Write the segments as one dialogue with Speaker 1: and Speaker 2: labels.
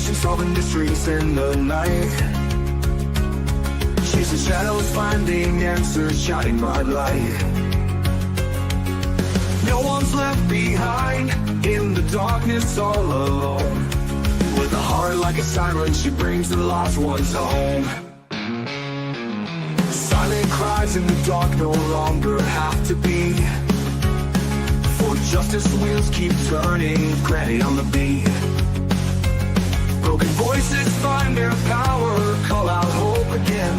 Speaker 1: investigation, solving mysteries in the night. Chasing shadows, finding answers, shining bright light. No one's left behind in the darkness, all alone. With a heart like a siren, she brings the lost ones home. Silent cries in the dark no longer have to be. For justice, wheels keep turning, granny on the beat. Broken voices find their power, call out hope again.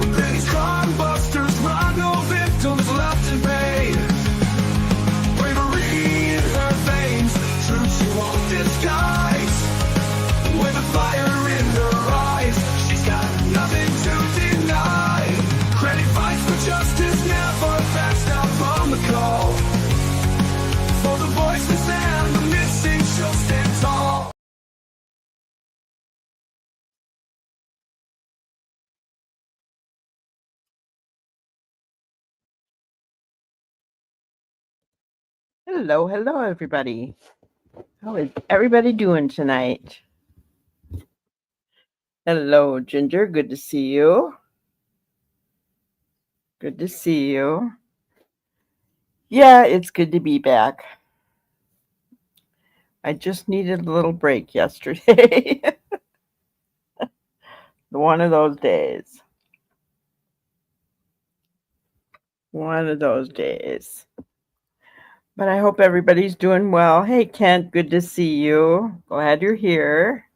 Speaker 1: When Granny's crime busters run, no victims left in vain. Bravery in her veins, truth she won't disguise. With a fire in her eyes, she's got nothing to deny. Granny fights for justice, never backs down from the call. For the voiceless and the missing, she'll stand tall.
Speaker 2: Hello, hello, everybody. How is everybody doing tonight? Hello, Ginger. Good to see you. Good to see you. Yeah, it's good to be back. I just needed a little break yesterday. One of those days. One of those days. But I hope everybody's doing well. Hey, Kent, good to see you. Glad you're here.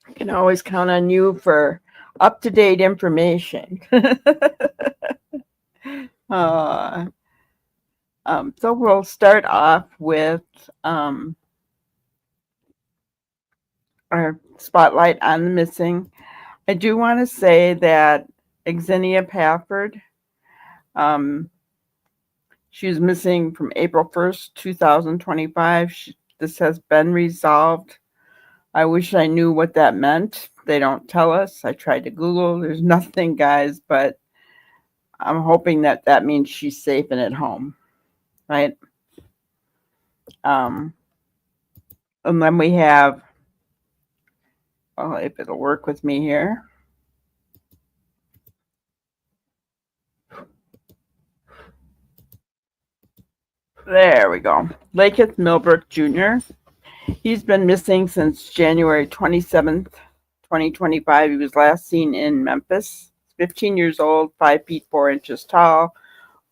Speaker 2: I can always count on you for up-to-date information. So we'll start off with our spotlight on the missing. I do want to say that Xenia Pafford, she was missing from April 1st, 2025. This has been resolved. I wish I knew what that meant. They don't tell us. I tried to Google. There's nothing, guys, but I'm hoping that that means she's safe and at home, right? And then we have, if it'll work with me here. There we go. Lakeith Milbrook Jr. He's been missing since January 27th, 2025. He was last seen in Memphis. 15 years old, 5 feet 4 inches tall,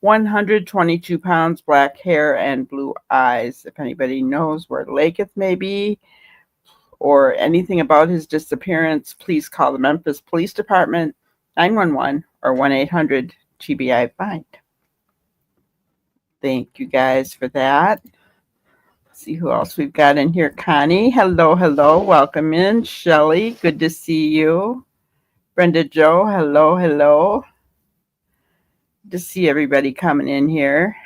Speaker 2: 122 pounds, black hair, and blue eyes. If anybody knows where Lakeith may be or anything about his disappearance, please call the Memphis Police Department, 911 or 1-800-TBI-FIND. Thank you guys for that. Let's see who else we've got in here. Connie, hello, hello. Welcome in. Shelly, good to see you. Brenda Jo, hello, hello. Good to see everybody coming in here.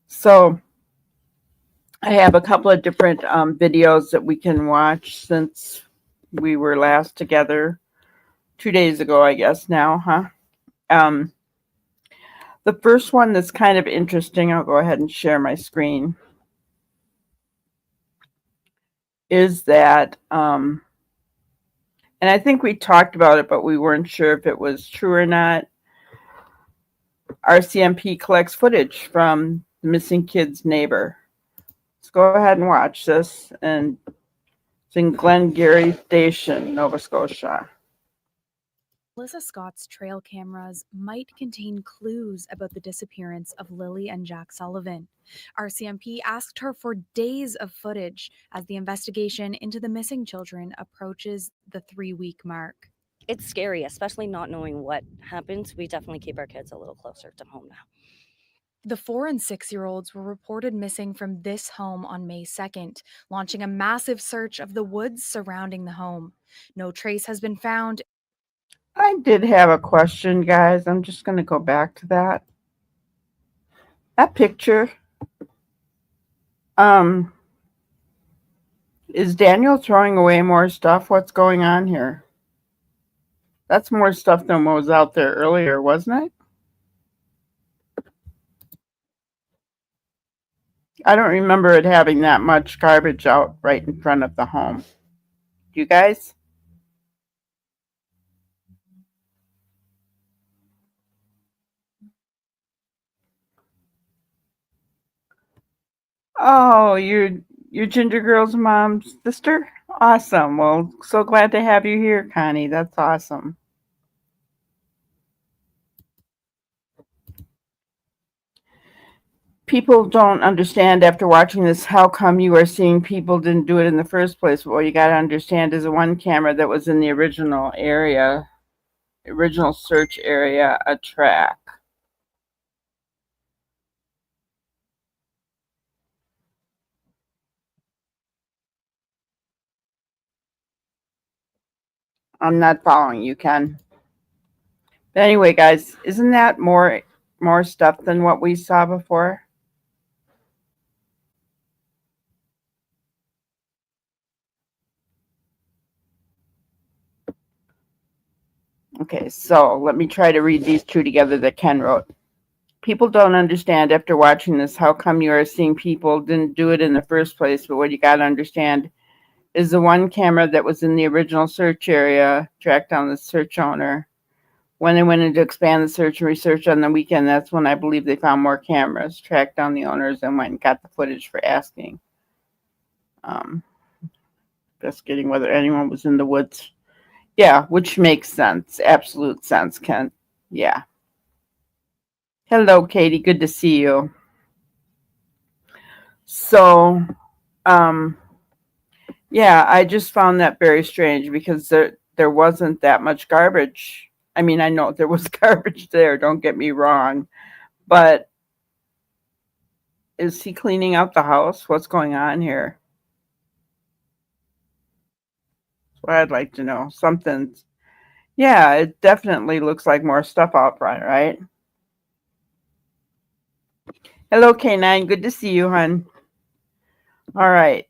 Speaker 2: So I have a couple of different videos that we can watch since we were last together 2 days ago, I guess now, huh? The first one that's kind of interesting, I'll go ahead and share my screen, is that, and I think we talked about it, but we weren't sure if it was true or not. RCMP collects footage from the missing kid's neighbor. Let's go ahead and watch this. And it's in Glengarry Station, Nova Scotia.
Speaker 3: Melissa Scott's trail cameras might contain clues about the disappearance of Lilly and Jack Sullivan. RCMP asked her for days of footage as the investigation into the missing children approaches the 3-week mark.
Speaker 4: It's scary, especially not knowing what happens. We definitely keep our kids a little closer to home now.
Speaker 3: The 4- and 6-year-olds were reported missing from this home on May 2nd, launching a massive search of the woods surrounding the home. No trace has been found.
Speaker 2: I did have a question, guys. I'm just going to go back to that. That picture. Is Daniel throwing away more stuff? What's going on here? That's more stuff than what was out there earlier, wasn't it? I don't remember it having that much garbage out right in front of the home. Do you guys? Oh, you're Ginger Girl's mom's sister? Awesome. Well, so glad to have you here, Connie. That's awesome. People don't understand after watching this how come you are seeing people didn't do it in the first place. Well, you got to understand is the one camera that was in the original search area, a track. I'm not following you, Ken. But anyway, guys, isn't that more stuff than what we saw before? Okay, so let me try to read these two together that Ken wrote. People don't understand after watching this how come you are seeing people didn't do it in the first place, but what you got to understand is the one camera that was in the original search area tracked down the search owner. When they went in to expand the search and research on the weekend, that's when I believe they found more cameras, tracked down the owners, and went and got the footage for asking. Investigating whether anyone was in the woods. Yeah, which makes sense. Absolute sense, Ken. Yeah. Hello, Katie. Good to see you. So, yeah, I just found that very strange because there wasn't that much garbage. I mean, I know there was garbage there, don't get me wrong, but is he cleaning out the house? What's going on here? That's what I'd like to know. Something's, yeah, it definitely looks like more stuff out front, right? Hello, K9. Good to see you, hon. All right.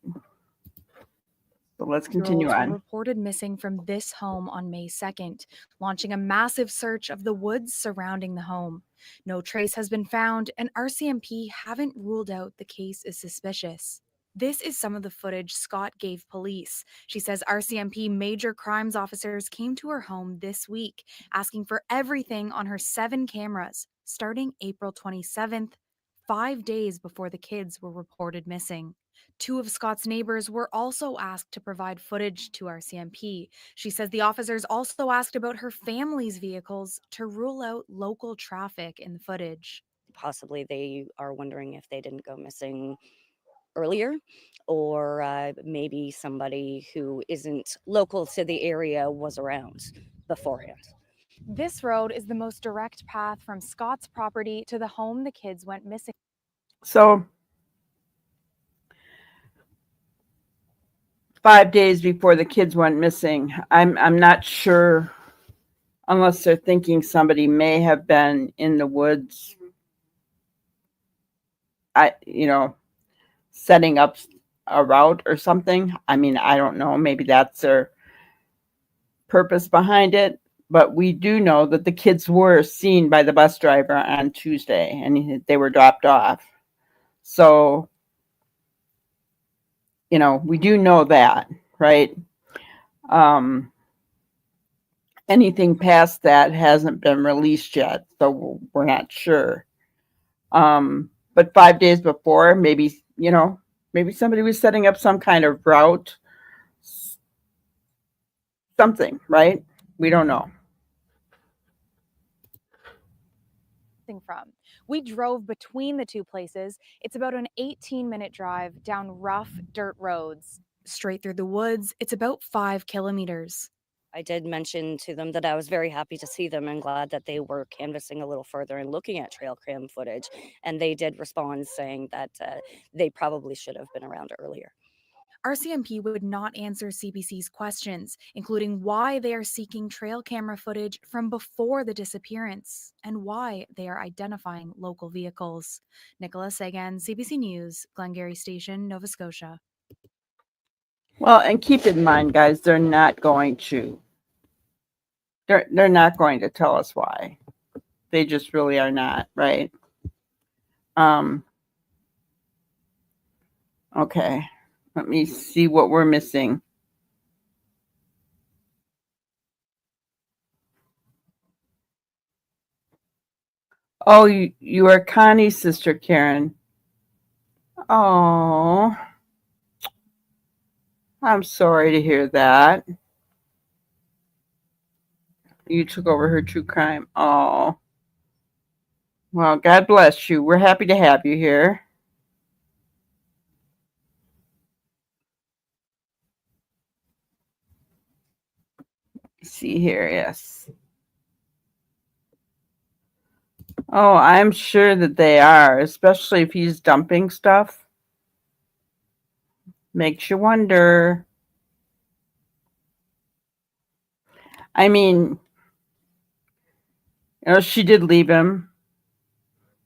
Speaker 2: So let's continue
Speaker 3: Girls were
Speaker 2: on.
Speaker 3: reported missing from this home on May 2nd, launching a massive search of the woods surrounding the home. No trace has been found, and RCMP haven't ruled out the case is suspicious. This is some of the footage Scott gave police. She says RCMP major crimes officers came to her home this week, asking for everything on her 7 cameras, starting April 27th, 5 days before the kids were reported missing. 2 of Scott's neighbors were also asked to provide footage to RCMP. She says the officers also asked about her family's vehicles to rule out local traffic in the footage.
Speaker 4: Possibly they are wondering if they didn't go missing earlier, or maybe somebody who isn't local to the area was around beforehand.
Speaker 3: This road is the most direct path from Scott's property to the home the kids went missing.
Speaker 2: So 5 days before the kids went missing, I'm not sure, unless they're thinking somebody may have been in the woods, setting up a route or something. I mean, I don't know. Maybe that's their purpose behind it. But we do know that the kids were seen by the bus driver on Tuesday and they were dropped off. So, we do know that, right? Anything past that hasn't been released yet, so we're not sure. But 5 days before, maybe somebody was setting up some kind of route, something, right? We don't know.
Speaker 3: From. We drove between the 2 places. It's about an 18-minute drive down rough dirt roads. Straight through the woods, it's about 5 kilometers.
Speaker 4: I did mention to them that I was very happy to see them and glad that they were canvassing a little further and looking at trail cam footage. And they did respond saying that they probably should have been around earlier.
Speaker 3: RCMP would not answer CBC's questions, including why they are seeking trail camera footage from before the disappearance and why they are identifying local vehicles. Nicola Sagan, CBC News, Glengarry Station, Nova Scotia.
Speaker 2: Well, and keep in mind, guys, they're not going to tell us why. They just really are not, right? Okay. Let me see what we're missing. Oh, you are Connie's sister, Karen. Oh, I'm sorry to hear that. You took over her true crime. Oh, well, God bless you. We're happy to have you here. See here, yes. Oh, I'm sure that they are, especially if he's dumping stuff. Makes you wonder. I mean, she did leave him.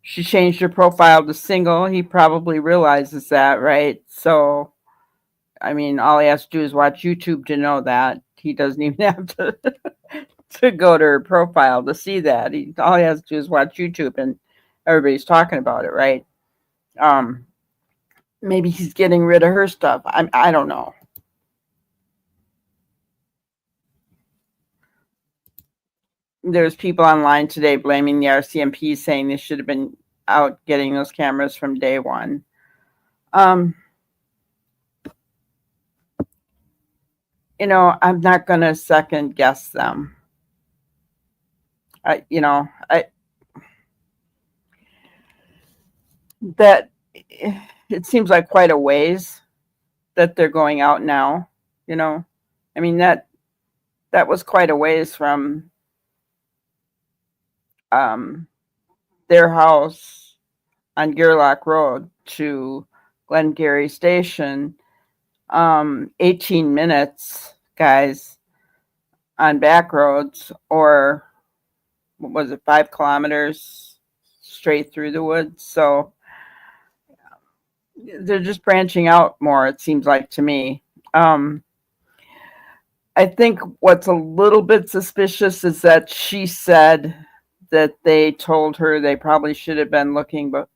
Speaker 2: She changed her profile to single. He probably realizes that, right? So, I mean, all he has to do is watch YouTube to know that. He doesn't even have to go to her profile to see that. All he has to do is watch YouTube, and everybody's talking about it, right? Um, Maybe he's getting rid of her stuff. I don't know. There's people online today blaming the RCMP, saying they should have been out getting those cameras from day one. I'm not going to second guess them. I that it seems like quite a ways that they're going out now. I mean that was quite a ways from their house on Gerlach Road to Glengarry Station. 18 minutes, guys, on back roads, or what was it, 5 kilometers straight through the woods. So they're just branching out more, it seems like to me. I think what's a little bit suspicious is that she said that they told her they probably should have been looking, but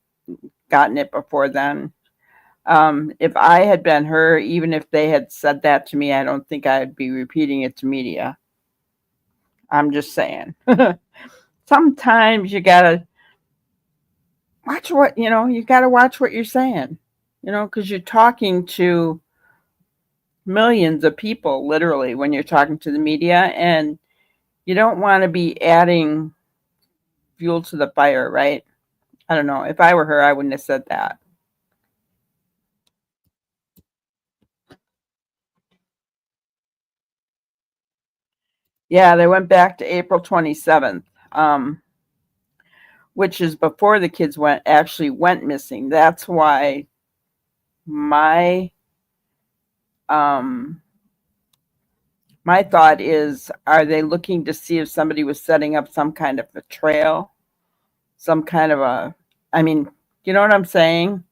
Speaker 2: gotten it before then. If I had been her, even if they had said that to me, I don't think I'd be repeating it to media. I'm just saying. Sometimes you gotta watch you gotta watch what you're saying, because you're talking to millions of people, literally, when you're talking to the media, and you don't want to be adding fuel to the fire, right? I don't know. If I were her, I wouldn't have said that. Yeah, they went back to April 27th, which is before the kids went missing. That's why my um, my thought is, are they looking to see if somebody was setting up some kind of a trail, some kind of I mean, you know what I'm saying?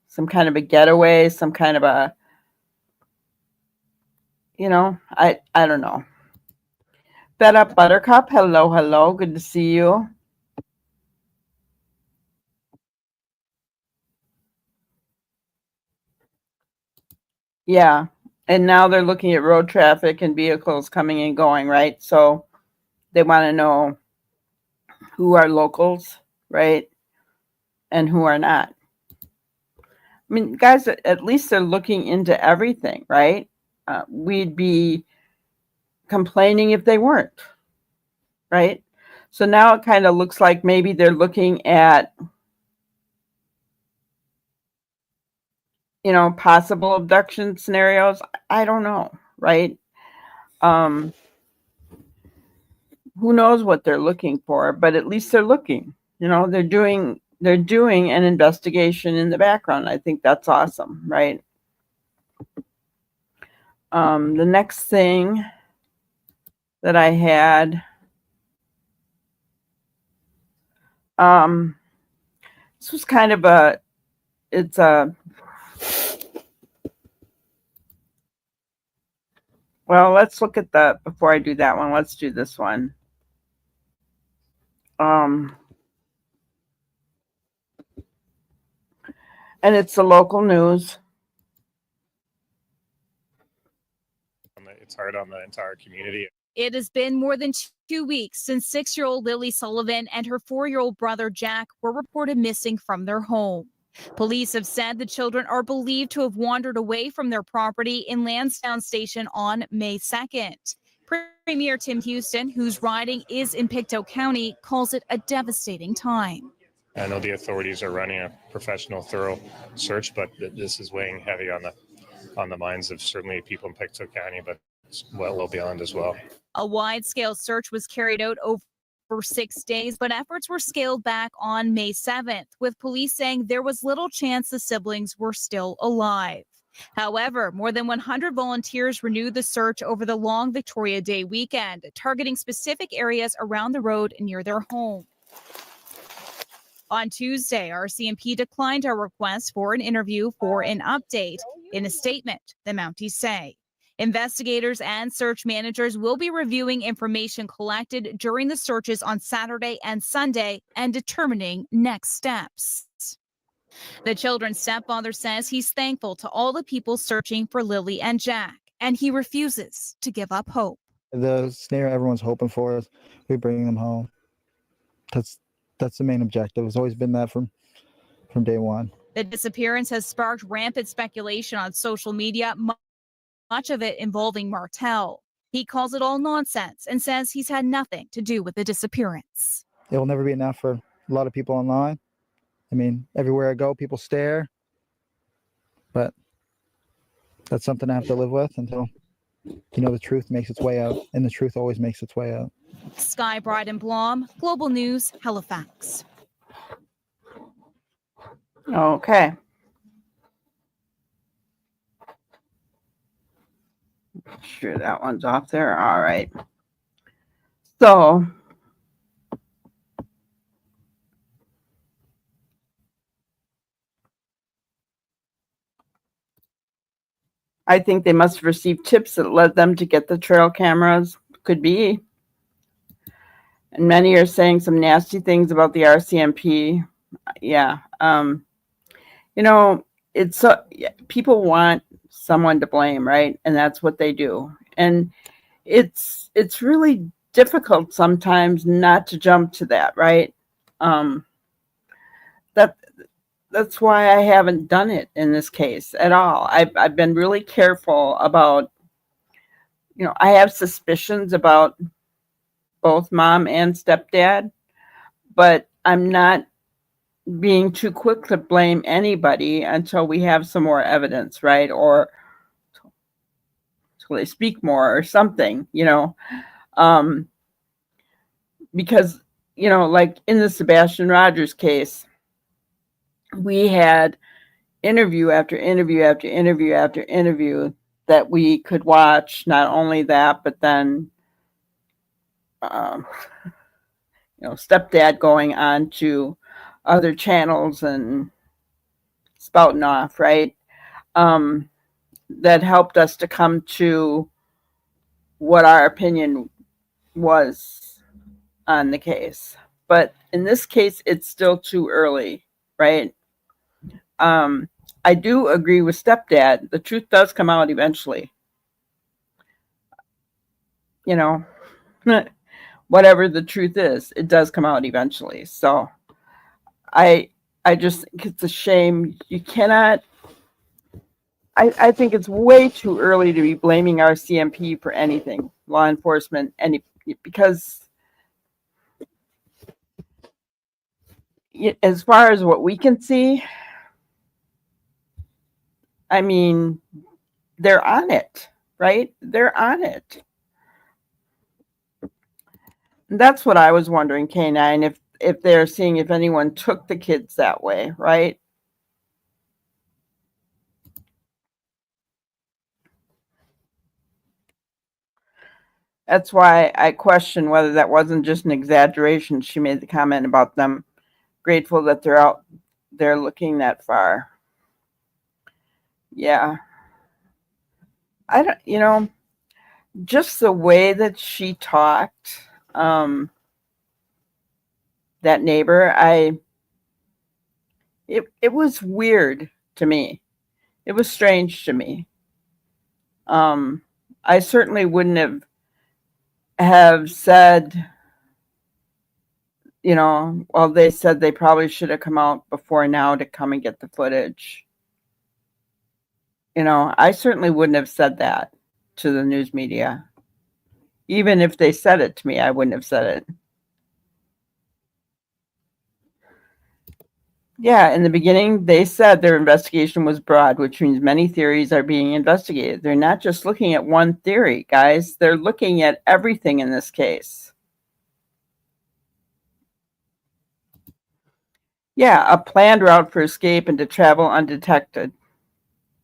Speaker 2: Some kind of a getaway, some kind of I don't know. Fed Up Buttercup, hello, hello, good to see you. Yeah, and now they're looking at road traffic and vehicles coming and going, right? So they want to know who are locals, right, and who are not. I mean, guys, at least they're looking into everything, right? We'd be complaining if they weren't, right? So now it kind of looks like maybe they're looking at, possible abduction scenarios. I don't know, right? Um, who knows what they're looking for, but at least they're looking. They're doing an investigation in the background. I think that's awesome, right? The next thing that I had, this was kind of it's a, well, let's look at before I do that one, let's do this one. And it's the local news.
Speaker 5: it's hard on the entire community.
Speaker 3: It has been more than 2 weeks since 6-year-old Lilly Sullivan and her 4-year-old brother Jack were reported missing from their home. Police have said the children are believed to have wandered away from their property in Lansdowne Station on May 2nd. Premier Tim Houston, whose riding is in Pictou County, calls it a devastating time.
Speaker 5: I know the authorities are running a professional, thorough search, but this is weighing heavy on the minds of certainly people in Pictou County, but well beyond as well.
Speaker 3: A wide-scale search was carried out over 6 days, but efforts were scaled back on May 7th, with police saying there was little chance the siblings were still alive. However, more than 100 volunteers renewed the search over the long Victoria Day weekend, targeting specific areas around the road near their home. On Tuesday, RCMP declined our request for an interview for an update. In a statement, the Mounties say investigators and search managers will be reviewing information collected during the searches on Saturday and Sunday and determining next steps. The children's stepfather says he's thankful to all the people searching for Lilly and Jack, and he refuses to give up hope.
Speaker 6: The snare everyone's hoping for is we bring them home. That's the main objective. It's always been that from day one.
Speaker 3: The disappearance has sparked rampant speculation on social media, much of it involving Martel. He calls it all nonsense and says he's had nothing to do with the disappearance.
Speaker 6: It will never be enough for a lot of people online. I mean, everywhere I go, people stare. But that's something I have to live with until, the truth makes its way out. And the truth always makes its way out.
Speaker 3: Sky Bride and Blom, Global News, Halifax.
Speaker 2: Okay. Sure, that one's off there. All right. So I think they must have received tips that led them to get the trail cameras. Could be. And many are saying some nasty things about the RCMP. Yeah. It's people want someone to blame, right? And that's what they do. And it's really difficult sometimes not to jump to that, right? That's why I haven't done it in this case at all. I've been really careful about, I have suspicions about both mom and stepdad, but I'm not being too quick to blame anybody until we have some more evidence, right? Or until they speak more or something, because, like in the Sebastian Rogers case, we had interview after interview after interview after interview that we could watch. Not only that, but then, stepdad going on to other channels and spouting off, right? That helped us to come to what our opinion was on the case. But in this case, it's still too early, right? I do agree with stepdad. The truth does come out eventually. Whatever the truth is, it does come out eventually. So I just think it's a shame. You cannot. I think it's way too early to be blaming RCMP for anything, law enforcement, because as far as what we can see, I mean, they're on it, right? They're on it. And that's what I was wondering, K9, if they're seeing if anyone took the kids that way, right? That's why I question whether that wasn't just an exaggeration. She made the comment about them grateful that they're out there looking that far. Yeah. I don't, just the way that she talked, that neighbor, it was weird to me. It was strange to me. I certainly wouldn't have said, well, they said they probably should have come out before now to come and get the footage. I certainly wouldn't have said that to the news media. Even if they said it to me, I wouldn't have said it. Yeah, in the beginning, they said their investigation was broad, which means many theories are being investigated. They're not just looking at one theory, guys. They're looking at everything in this case. Yeah, a planned route for escape and to travel undetected,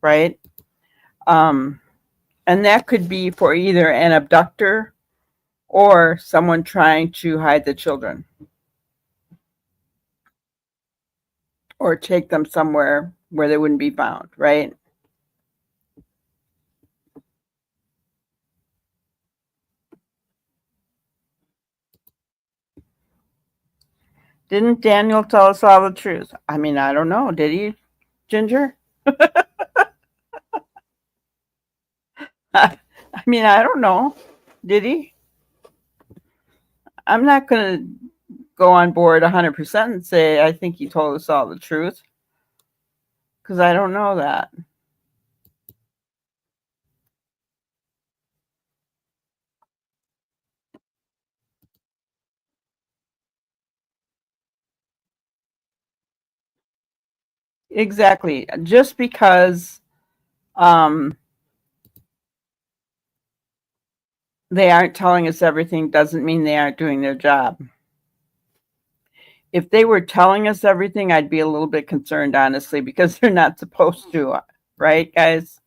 Speaker 2: right? And that could be for either an abductor or someone trying to hide the children or take them somewhere where they wouldn't be found, right? Didn't Daniel tell us all the truth? I mean, I don't know. Did he, Ginger? I mean, I don't know. Did he? I'm not going to go on board 100% and say I think he told us all the truth, because I don't know that. Exactly. Just because they aren't telling us everything doesn't mean they aren't doing their job. If they were telling us everything, I'd be a little bit concerned, honestly, because they're not supposed to, right, guys?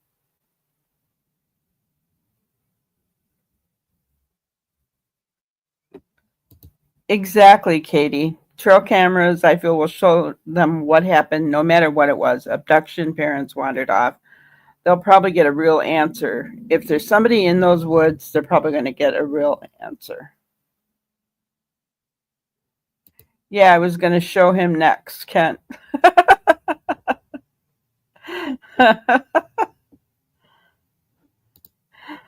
Speaker 2: Exactly, Katie. Trail cameras, I feel, will show them what happened, no matter what it was. Abduction, parents wandered off. They'll probably get a real answer. If there's somebody in those woods, they're probably going to get a real answer. Yeah, I was going to show him next, Kent.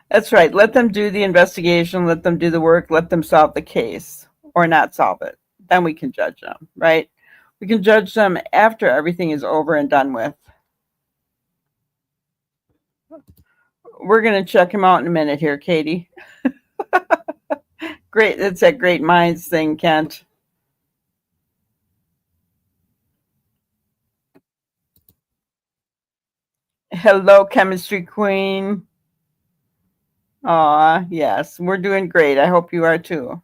Speaker 2: That's right. Let them do the investigation. Let them do the work. Let them solve the case or not solve it. Then we can judge them, right? We can judge them after everything is over and done with. We're going to check him out in a minute here, Katie. Great. That's that great minds thing, Kent. Hello, chemistry queen. Aw, yes, we're doing great. I hope you are too.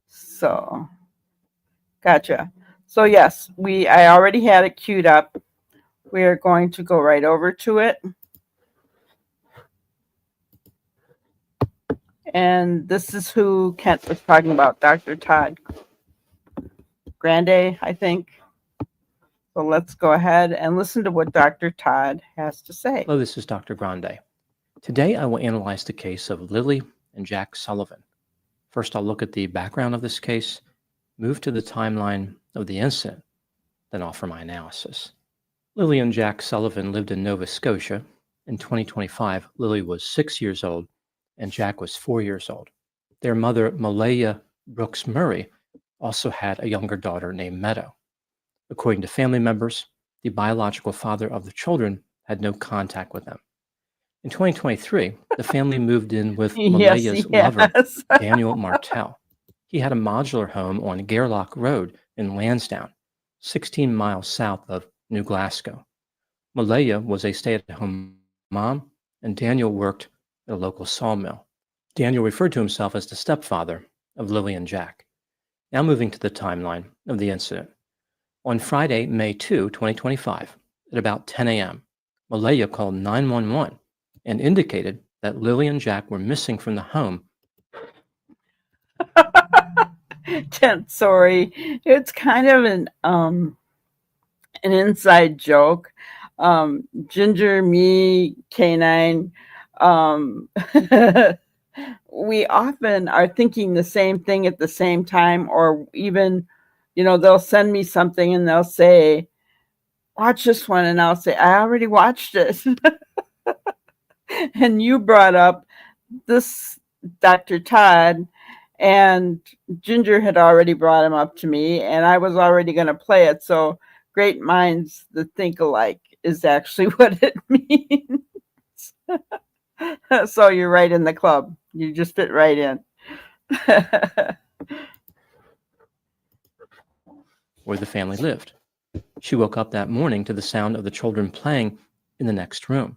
Speaker 2: So, gotcha. So yes, I already had it queued up. We are going to go right over to it. And this is who Kent was talking about, Dr. Todd Grande, I think. So let's go ahead and listen to what Dr. Todd has to say.
Speaker 7: Hello, this is Dr. Grande. Today I will analyze the case of Lilly and Jack Sullivan. First, I'll look at the background of this case, move to the timeline of the incident, then offer my analysis. Lilly and Jack Sullivan lived in Nova Scotia. In 2025, Lilly was 6 years old and Jack was 4 years old. Their mother, Malaya Brooks Murray, also had a younger daughter named Meadow. According to family members, the biological father of the children had no contact with them. In 2023, the family moved in with Malaya's lover, Daniel Martell. He had a modular home on Gairloch Road in Lansdowne, 16 miles south of New Glasgow. Malaya was a stay-at-home mom, and Daniel worked at a local sawmill. Daniel referred to himself as the stepfather of Lilly and Jack. Now moving to the timeline of the incident. On Friday, May 2, 2025, at about 10 a.m., Malaya called 911 and indicated that Lilly and Jack were missing from the home.
Speaker 2: Sorry, it's kind of an inside joke. Ginger, me, Canine, we often are thinking the same thing at the same time, or even, they'll send me something and they'll say, watch this one. And I'll say, I already watched it. And you brought up this Dr. Todd, and Ginger had already brought him up to me, and I was already going to play it. So great minds that think alike is actually what it means. So you're right in the club. You just fit right in.
Speaker 7: Where the family lived. She woke up that morning to the sound of the children playing in the next room.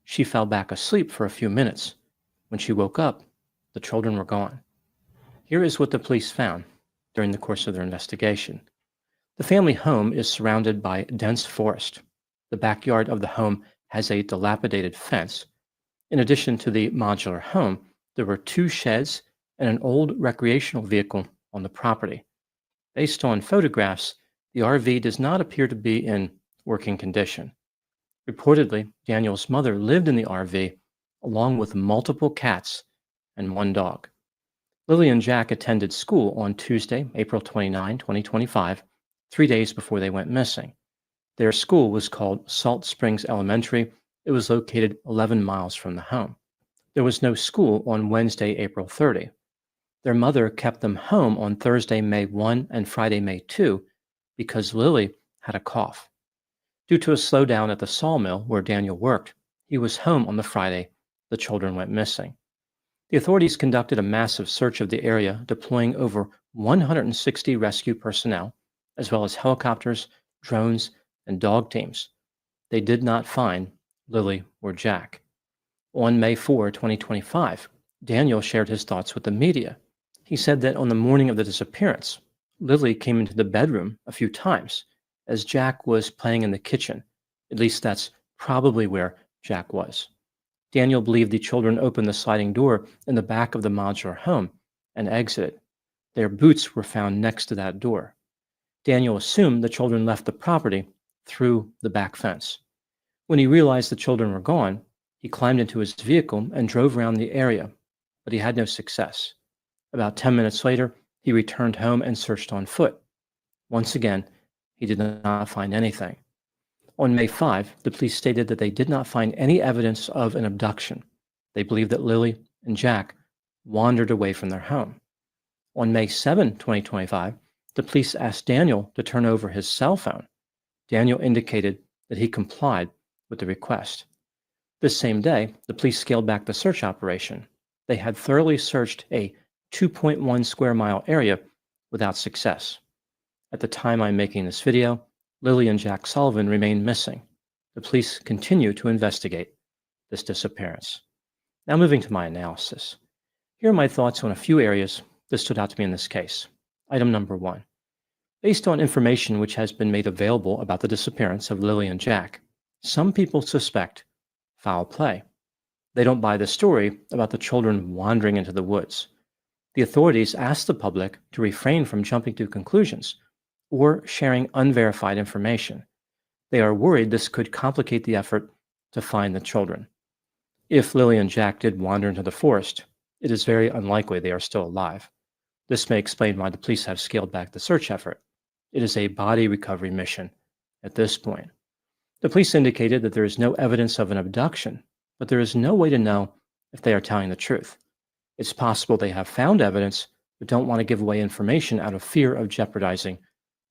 Speaker 7: She fell back asleep for a few minutes. When she woke up, the children were gone. Here is what the police found during the course of their investigation. The family home is surrounded by dense forest. The backyard of the home has a dilapidated fence. In addition to the modular home, there were 2 sheds and an old recreational vehicle on the property. Based on photographs, the RV does not appear to be in working condition. Reportedly, Daniel's mother lived in the RV along with multiple cats and 1 dog. Lilly and Jack attended school on Tuesday, April 29, 2025, 3 days before they went missing. Their school was called Salt Springs Elementary. It was located 11 miles from the home. There was no school on Wednesday, April 30. Their mother kept them home on Thursday, May 1 and Friday, May 2 because Lilly had a cough. Due to a slowdown at the sawmill where Daniel worked, he was home on the Friday the children went missing. The authorities conducted a massive search of the area, deploying over 160 rescue personnel, as well as helicopters, drones, and dog teams. They did not find Lilly or Jack. On May 4, 2025, Daniel shared his thoughts with the media. He said that on the morning of the disappearance, Lilly came into the bedroom a few times as Jack was playing in the kitchen. At least that's probably where Jack was. Daniel believed the children opened the sliding door in the back of the modular home and exited. Their boots were found next to that door. Daniel assumed the children left the property through the back fence. When he realized the children were gone, he climbed into his vehicle and drove around the area, but he had no success. About 10 minutes later, he returned home and searched on foot. Once again, he did not find anything. On May 5, the police stated that they did not find any evidence of an abduction. They believed that Lilly and Jack wandered away from their home. On May 7, 2025, the police asked Daniel to turn over his cell phone. Daniel indicated that he complied with the request. This same day, the police scaled back the search operation. They had thoroughly searched a 2.1 square mile area without success. At the time I'm making this video, Lilly and Jack Sullivan remain missing. The police continue to investigate this disappearance. Now moving to my analysis. Here are my thoughts on a few areas that stood out to me in this case. Item number 1. Based on information which has been made available about the disappearance of Lilly and Jack, some people suspect foul play. They don't buy the story about the children wandering into the woods. The authorities asked the public to refrain from jumping to conclusions or sharing unverified information. They are worried this could complicate the effort to find the children. If Lilly and Jack did wander into the forest, it is very unlikely they are still alive. This may explain why the police have scaled back the search effort. It is a body recovery mission at this point. The police indicated that there is no evidence of an abduction, but there is no way to know if they are telling the truth. It's possible they have found evidence, but don't want to give away information out of fear of jeopardizing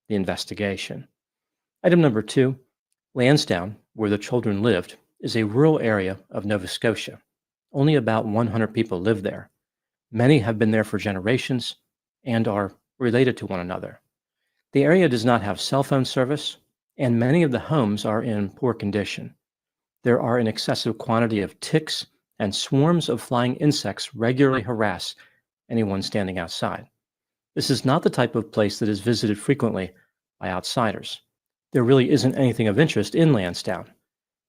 Speaker 7: the investigation. Item number 2, Lansdowne, where the children lived, is a rural area of Nova Scotia. Only about 100 people live there. Many have been there for generations and are related to one another. The area does not have cell phone service, and many of the homes are in poor condition. There are an excessive quantity of ticks, and swarms of flying insects regularly harass anyone standing outside. This is not the type of place that is visited frequently by outsiders. There really isn't anything of interest in Lansdowne.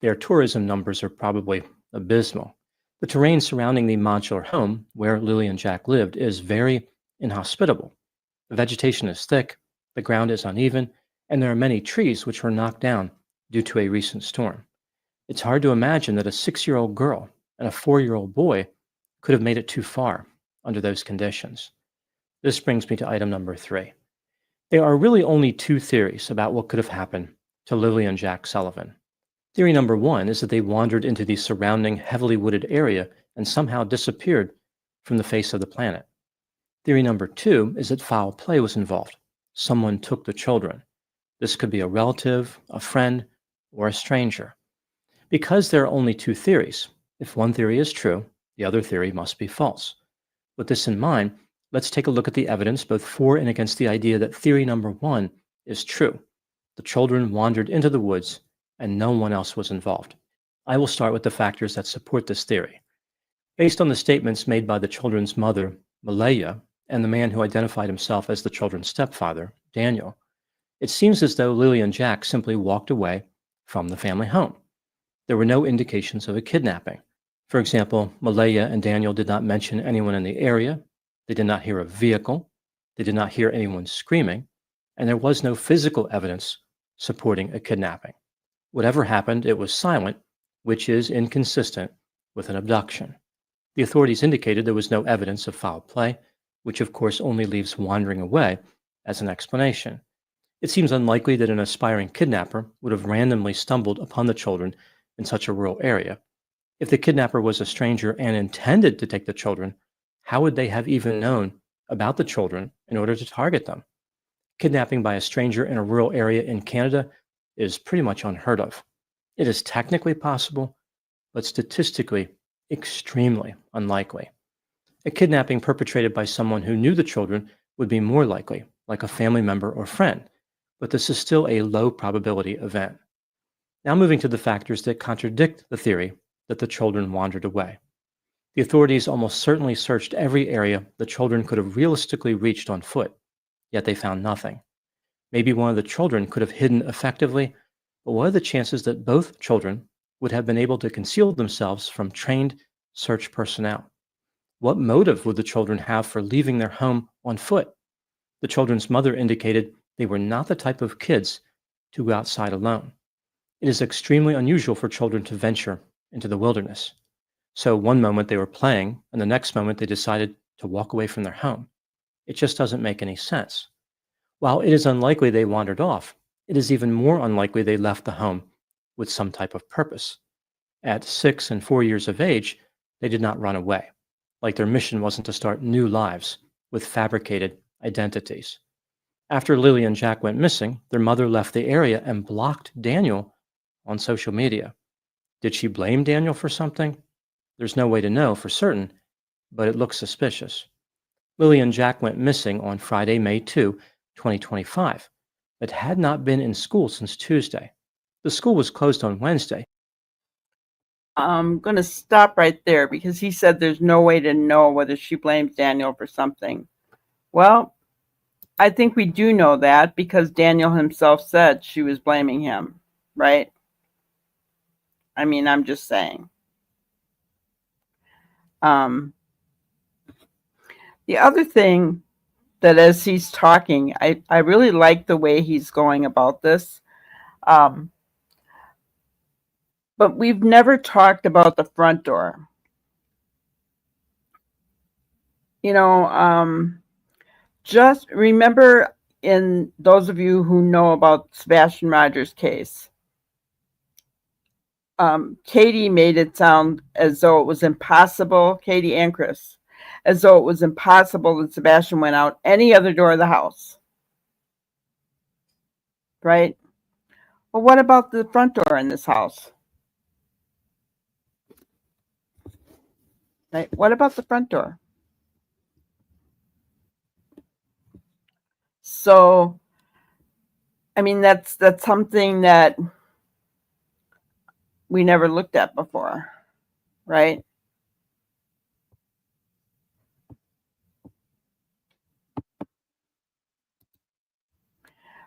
Speaker 7: Their tourism numbers are probably abysmal. The terrain surrounding the modular home where Lilly and Jack lived is very inhospitable. The vegetation is thick, the ground is uneven, and there are many trees which were knocked down due to a recent storm. It's hard to imagine that a 6-year-old girl and a 4-year-old boy could have made it too far under those conditions. This brings me to item number 3. There are really only 2 theories about what could have happened to Lilly and Jack Sullivan. Theory number one is that they wandered into the surrounding heavily wooded area and somehow disappeared from the face of the planet. Theory number two is that foul play was involved. Someone took the children. This could be a relative, a friend, or a stranger. Because there are only two theories, if one theory is true, the other theory must be false. With this in mind, let's take a look at the evidence both for and against the idea that theory number one is true. The children wandered into the woods and no one else was involved. I will start with the factors that support this theory. Based on the statements made by the children's mother, Malaya, and the man who identified himself as the children's stepfather, Daniel, it seems as though Lilly and Jack simply walked away from the family home. There were no indications of a kidnapping. For example, Malaya and Daniel did not mention anyone in the area. They did not hear a vehicle. They did not hear anyone screaming. And there was no physical evidence supporting a kidnapping. Whatever happened, it was silent, which is inconsistent with an abduction. The authorities indicated there was no evidence of foul play, which of course only leaves wandering away as an explanation. It seems unlikely that an aspiring kidnapper would have randomly stumbled upon the children in such a rural area. If the kidnapper was a stranger and intended to take the children, how would they have even known about the children in order to target them? Kidnapping by a stranger in a rural area in Canada is pretty much unheard of. It is technically possible, but statistically extremely unlikely. A kidnapping perpetrated by someone who knew the children would be more likely, like a family member or friend, but this is still a low probability event. Now moving to the factors that contradict the theory that the children wandered away. The authorities almost certainly searched every area the children could have realistically reached on foot, yet they found nothing. Maybe one of the children could have hidden effectively, but what are the chances that both children would have been able to conceal themselves from trained search personnel? What motive would the children have for leaving their home on foot? The children's mother indicated they were not the type of kids to go outside alone. It is extremely unusual for children to venture into the wilderness. So one moment they were playing, and the next moment they decided to walk away from their home. It just doesn't make any sense. While it is unlikely they wandered off, it is even more unlikely they left the home with some type of purpose. At 6 and 4 years of age, they did not run away, like their mission wasn't to start new lives with fabricated identities. After Lilly and Jack went missing, their mother left the area and blocked Daniel on social media. Did she blame Daniel for something? There's no way to know for certain, but it looks suspicious. Lilly and Jack went missing on Friday, May 2, 2025, but had not been in school since Tuesday. The school was closed on Wednesday.
Speaker 2: I'm going to stop right there because he said there's no way to know whether she blames Daniel for something. Well, I think we do know that because Daniel himself said she was blaming him, right? I mean, I'm just saying. The other thing that as he's talking, I really like the way he's going about this. But we've never talked about the front door. You know, just remember, in those of you who know about Sebastian Rogers' case, Katie made it sound as though it was impossible, Katie and Chris, as though it was impossible that Sebastian went out any other door of the house. Right? Well, what about the front door in this house? Right? What about the front door? So, I mean, that's something that we never looked at before, right?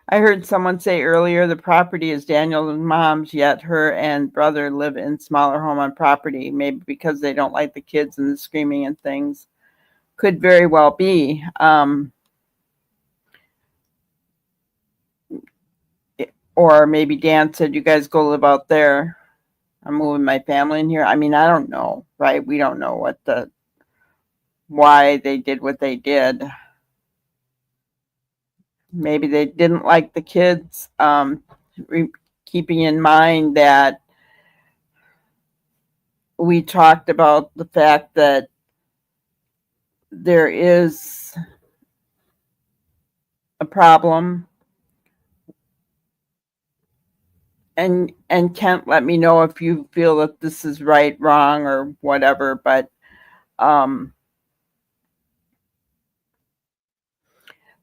Speaker 2: I heard someone say earlier the property is Daniel's mom's, yet her and brother live in smaller home on property, maybe because they don't like the kids and the screaming and things. Could very well be. Or maybe Dan said, you guys go live out there. I'm moving my family in here. I mean, I don't know, right? We don't know why they did what they did. Maybe they didn't like the kids. keeping in mind that we talked about the fact that there is a problem. And Kent, let me know if you feel that this is right, wrong, or whatever, but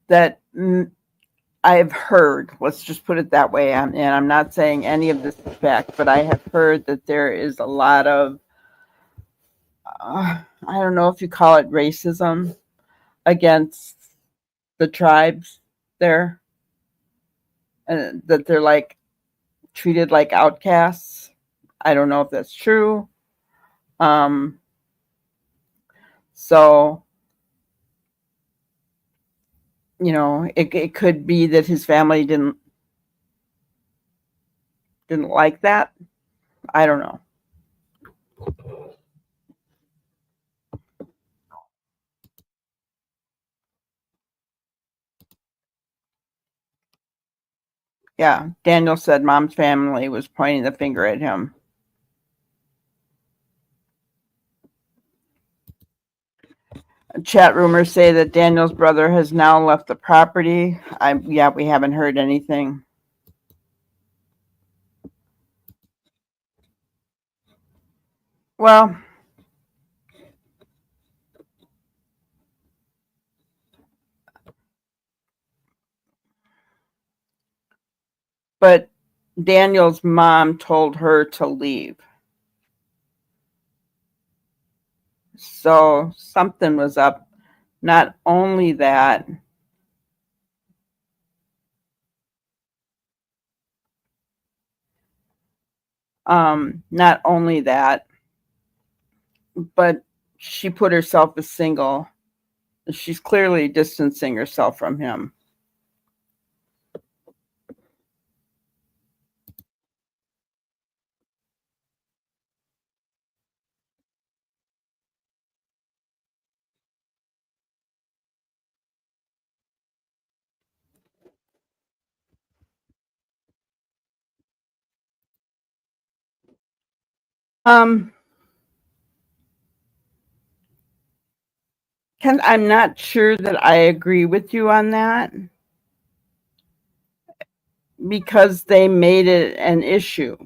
Speaker 2: that I've heard, let's just put it that way, and I'm not saying any of this is fact, but I have heard that there is a lot of, I don't know if you call it racism against the tribes there, and that they're like treated like outcasts. I don't know if that's true. So, you know, it could be that his family didn't like that. I don't know. Yeah, Daniel said mom's family was pointing the finger at him. Chat rumors say that Daniel's brother has now left the property. Yeah, we haven't heard anything. Well, but Daniel's mom told her to leave. So something was up. Not only that, but she put herself as single. She's clearly distancing herself from him. Ken, I'm not sure that I agree with you on that, because they made it an issue.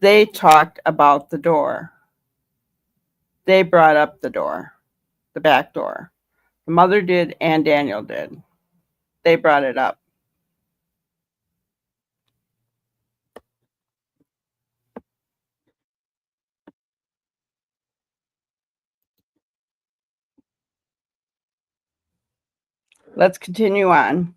Speaker 2: They talked about the door. They brought up the door, the back door. The mother did and Daniel did. They brought it up. Let's continue on.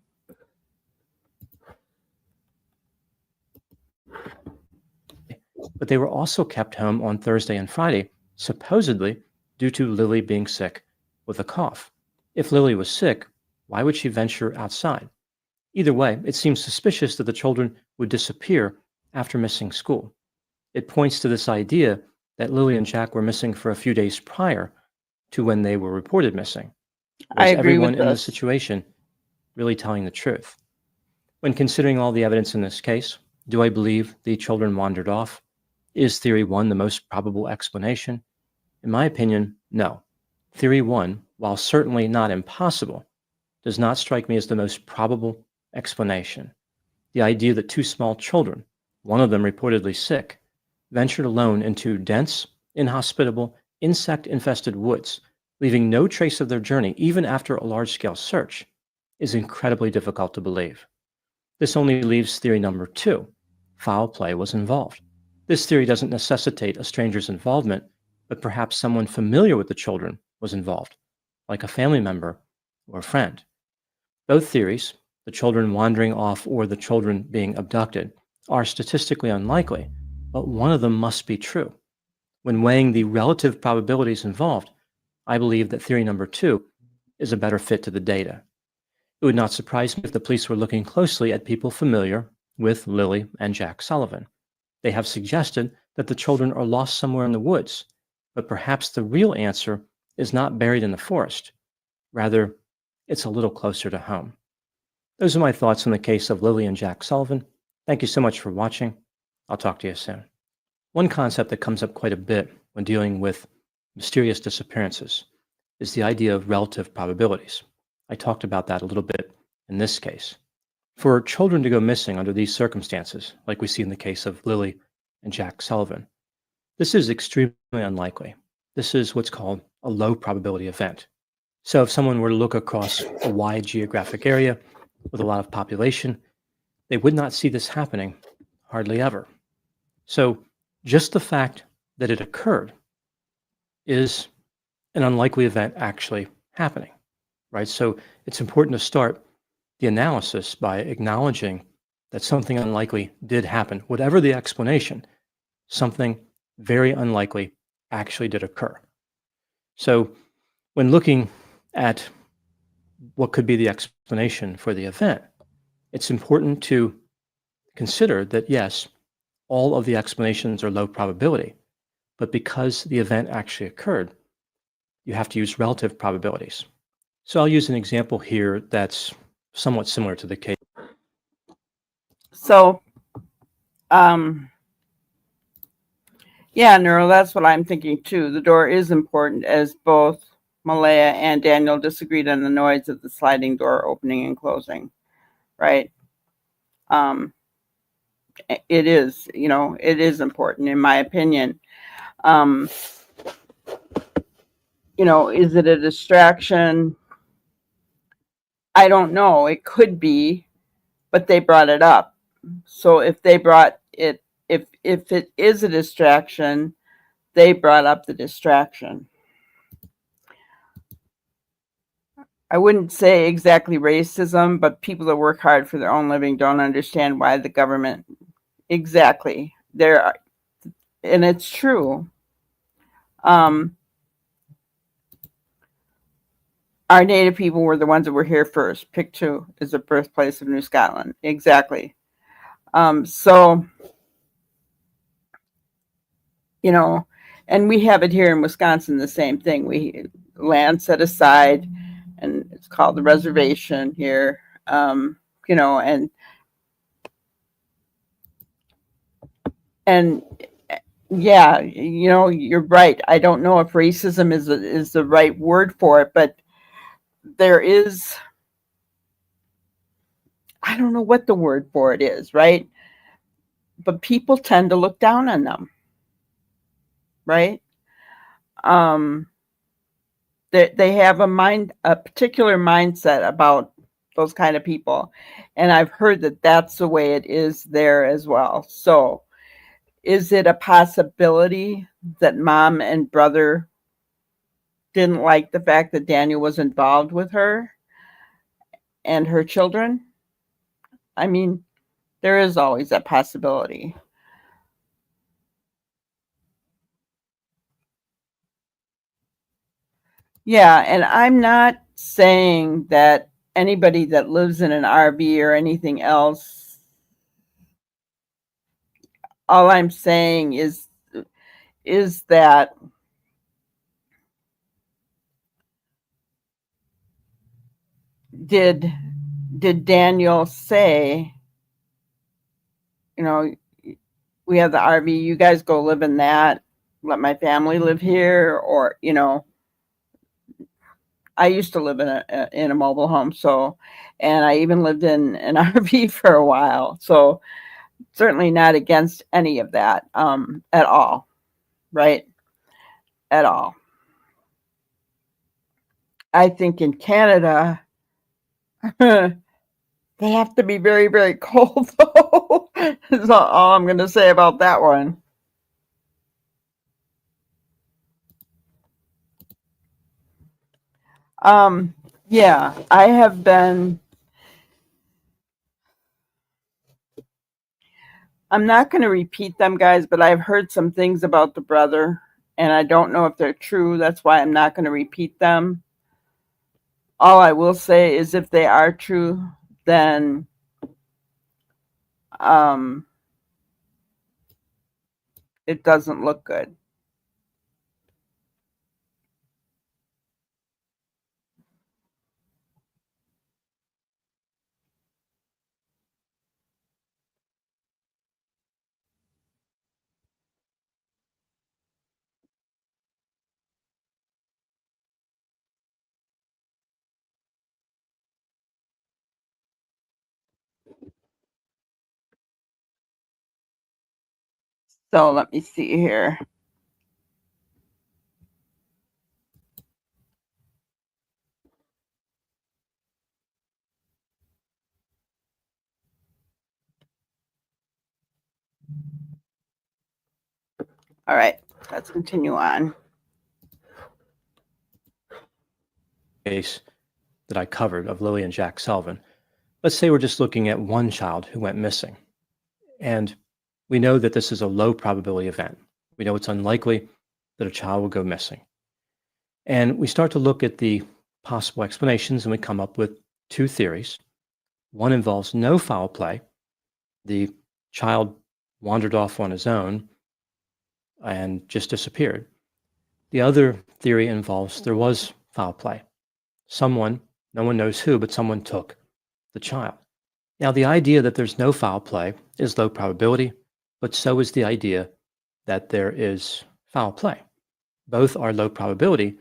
Speaker 7: But they were also kept home on Thursday and Friday, supposedly due to Lilly being sick with a cough. If Lilly was sick, why would she venture outside? Either way, it seems suspicious that the children would disappear after missing school. It points to this idea that Lilly and Jack were missing for a few days prior to when they were reported missing.
Speaker 2: I
Speaker 7: Was
Speaker 2: agree
Speaker 7: everyone
Speaker 2: with
Speaker 7: in
Speaker 2: this.
Speaker 7: the situation really telling the truth? When considering all the evidence in this case, do I believe the children wandered off? Is theory one the most probable explanation? In my opinion, no. Theory one, while certainly not impossible, does not strike me as the most probable explanation. The idea that two small children, one of them reportedly sick, ventured alone into dense, inhospitable, insect-infested woods, leaving no trace of their journey even after a large-scale search, is incredibly difficult to believe. This only leaves theory number two: foul play was involved. This theory doesn't necessitate a stranger's involvement, but perhaps someone familiar with the children was involved, like a family member or a friend. Both theories, the children wandering off or the children being abducted, are statistically unlikely, but one of them must be true. When weighing the relative probabilities involved, I believe that theory number two is a better fit to the data. It would not surprise me if the police were looking closely at people familiar with Lilly and Jack Sullivan. They have suggested that the children are lost somewhere in the woods, but perhaps the real answer is not buried in the forest. Rather, it's a little closer to home. Those are my thoughts on the case of Lilly and Jack Sullivan. Thank you so much for watching. I'll talk to you soon. One concept that comes up quite a bit when dealing with mysterious disappearances is the idea of relative probabilities. I talked about that a little bit in this case. For children to go missing under these circumstances, like we see in the case of Lilly and Jack Sullivan, this is extremely unlikely. This is what's called a low probability event. So if someone were to look across a wide geographic area with a lot of population, they would not see this happening hardly ever. So just the fact that it occurred is an unlikely event actually happening, right? So it's important to start the analysis by acknowledging that something unlikely did happen. Whatever the explanation, something very unlikely actually did occur. So when looking at what could be the explanation for the event, it's important to consider that, yes, all of the explanations are low probability, but because the event actually occurred, you have to use relative probabilities. So I'll use an example here that's somewhat similar to the case.
Speaker 2: So, yeah, Neural, that's what I'm thinking too. The door is important, as both Malaya and Daniel disagreed on the noise of the sliding door opening and closing, right? It is, it is important in my opinion. Is it a distraction? I don't know. It could be, but they brought it up. So if they brought it, if it is a distraction, they brought up the distraction. I wouldn't say exactly racism, but people that work hard for their own living don't understand why the government exactly there are, and it's true. Our native people were the ones that were here first. Pictou is the birthplace of New Scotland. Exactly. So, and we have it here in Wisconsin, the same thing. We land set aside, and it's called the reservation here. And yeah, you're right. I don't know if racism is the right word for it, but there is, I don't know what the word for it is, right? But people tend to look down on them, right? They have a particular mindset about those kind of people, and I've heard that that's the way it is there as well. So, is it a possibility that mom and brother didn't like the fact that Daniel was involved with her and her children? I mean, there is always that possibility. Yeah, and I'm not saying that anybody that lives in an RV or anything else, all I'm saying is that did Daniel say, we have the RV, you guys go live in that, let my family live here, or I used to live in a mobile home, so, and I even lived in an RV for a while, so certainly not against any of that at all, right? At all. I think in Canada, they have to be very, very cold, though. That's all I'm going to say about that one. Yeah, I have been. I'm not going to repeat them, guys, but I've heard some things about the brother, and I don't know if they're true. That's why I'm not going to repeat them. All I will say is if they are true, then it doesn't look good. So let me see here. All right, let's continue on.
Speaker 7: Case that I covered of Lilly and Jack Sullivan. Let's say we're just looking at one child who went missing. And we know that this is a low probability event. We know it's unlikely that a child will go missing. And we start to look at the possible explanations and we come up with two theories. One involves no foul play. The child wandered off on his own and just disappeared. The other theory involves there was foul play. Someone, no one knows who, but someone took the child. Now, the idea that there's no foul play is low probability, but so is the idea that there is foul play. Both are low probability,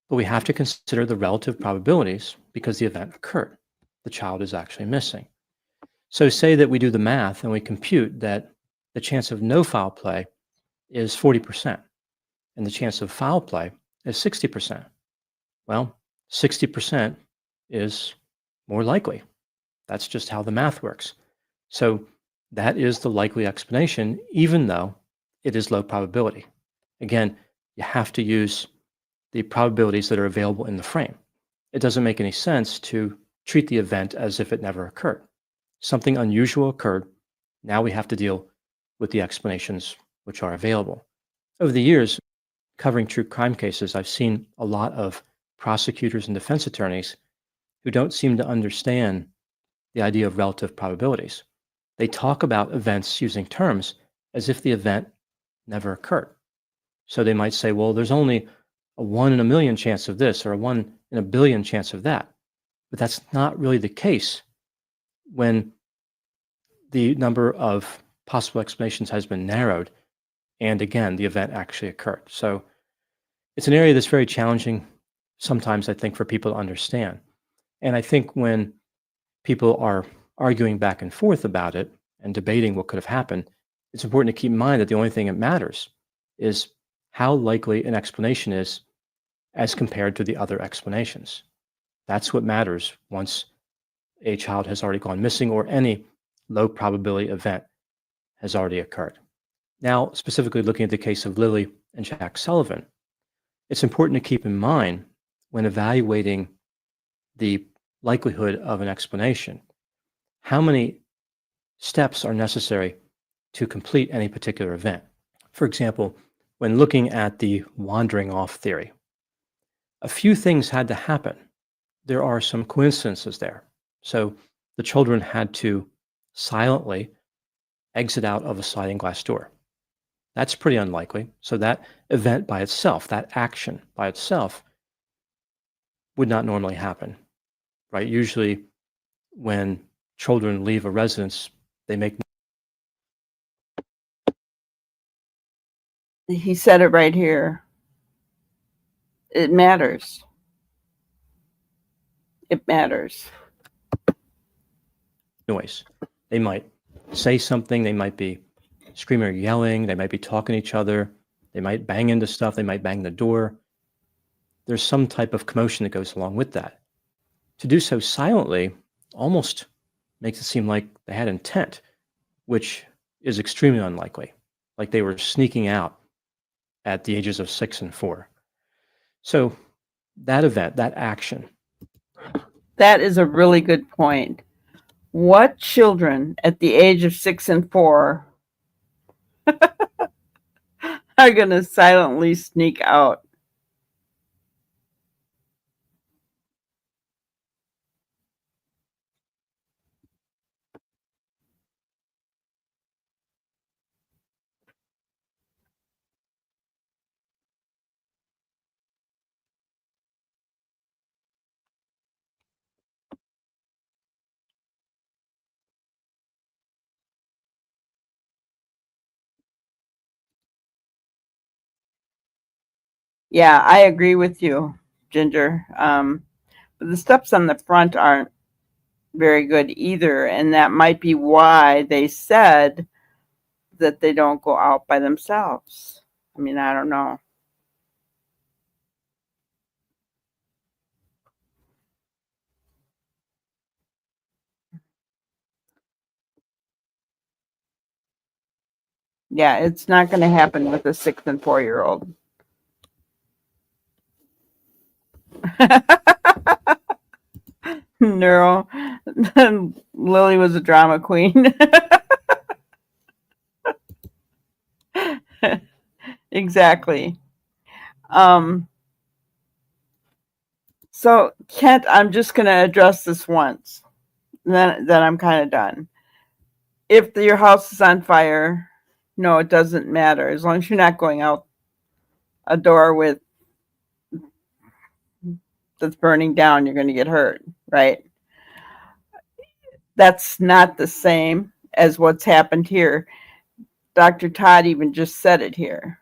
Speaker 7: but we have to consider the relative probabilities because the event occurred. The child is actually missing. So say that we do the math and we compute that the chance of no foul play is 40% and the chance of foul play is 60%. Well, 60% is more likely. That's just how the math works. So that is the likely explanation, even though it is low probability. Again, you have to use the probabilities that are available in the frame. It doesn't make any sense to treat the event as if it never occurred. Something unusual occurred. Now we have to deal with the explanations which are available. Over the years, covering true crime cases, I've seen a lot of prosecutors and defense attorneys who don't seem to understand the idea of relative probabilities. They talk about events using terms as if the event never occurred. So they might say, well, there's only a 1 in a million chance of this or a 1 in a billion chance of that. But that's not really the case when the number of possible explanations has been narrowed and again, the event actually occurred. So it's an area that's very challenging sometimes, I think, for people to understand. And I think when people are arguing back and forth about it and debating what could have happened, it's important to keep in mind that the only thing that matters is how likely an explanation is as compared to the other explanations. That's what matters once a child has already gone missing or any low probability event has already occurred. Now, specifically looking at the case of Lilly and Jack Sullivan, it's important to keep in mind when evaluating the likelihood of an explanation, how many steps are necessary to complete any particular event. For example, when looking at the wandering off theory, a few things had to happen. There are some coincidences there. So the children had to silently exit out of a sliding glass door. That's pretty unlikely. So that event by itself, that action by itself, would not normally happen, right? Usually when children leave a residence, they make...
Speaker 2: He said it right here. It matters. It matters.
Speaker 7: noise. They might say something, they might be screaming or yelling, they might be talking to each other, they might bang into stuff, they might bang the door. There's some type of commotion that goes along with that. To do so silently almost makes it seem like they had intent, which is extremely unlikely, like they were sneaking out at the ages of 6 and 4. So that event, that action.
Speaker 2: That is a really good point. What children at the age of 6 and 4 are going to silently sneak out? Yeah, I agree with you, Ginger. But the steps on the front aren't very good either, and that might be why they said that they don't go out by themselves. I mean, I don't know. Yeah, it's not going to happen with a 6 and 4-year-old. Neuro. Lily was a drama queen. Exactly. So Kent, I'm just going to address this once. Then I'm kind of done. If your house is on fire, no, it doesn't matter. As long as you're not going out a door with that's burning down, you're going to get hurt, right? That's not the same as what's happened here. Dr. Todd even just said it here.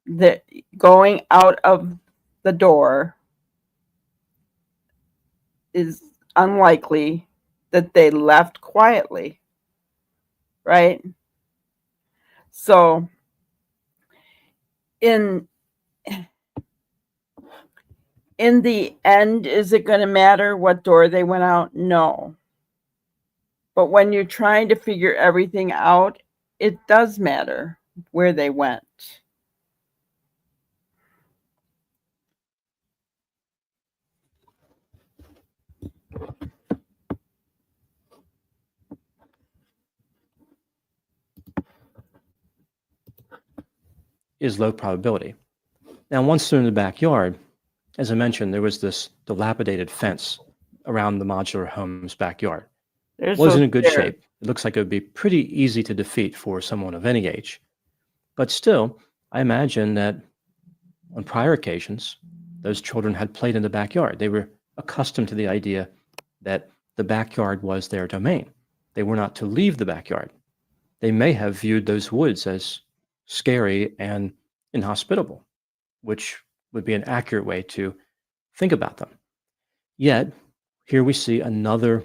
Speaker 2: That going out of the door is unlikely that they left quietly, right? So in the end, is it going to matter what door they went out? No. But when you're trying to figure everything out, it does matter where they went.
Speaker 7: Is low probability. Now, once they're in the backyard, as I mentioned, there was this dilapidated fence around the modular home's backyard. It wasn't in good shape. It looks like it would be pretty easy to defeat for someone of any age. But still, I imagine that on prior occasions, those children had played in the backyard. They were accustomed to the idea that the backyard was their domain. They were not to leave the backyard. They may have viewed those woods as scary and inhospitable, which would be an accurate way to think about them. Yet, here we see another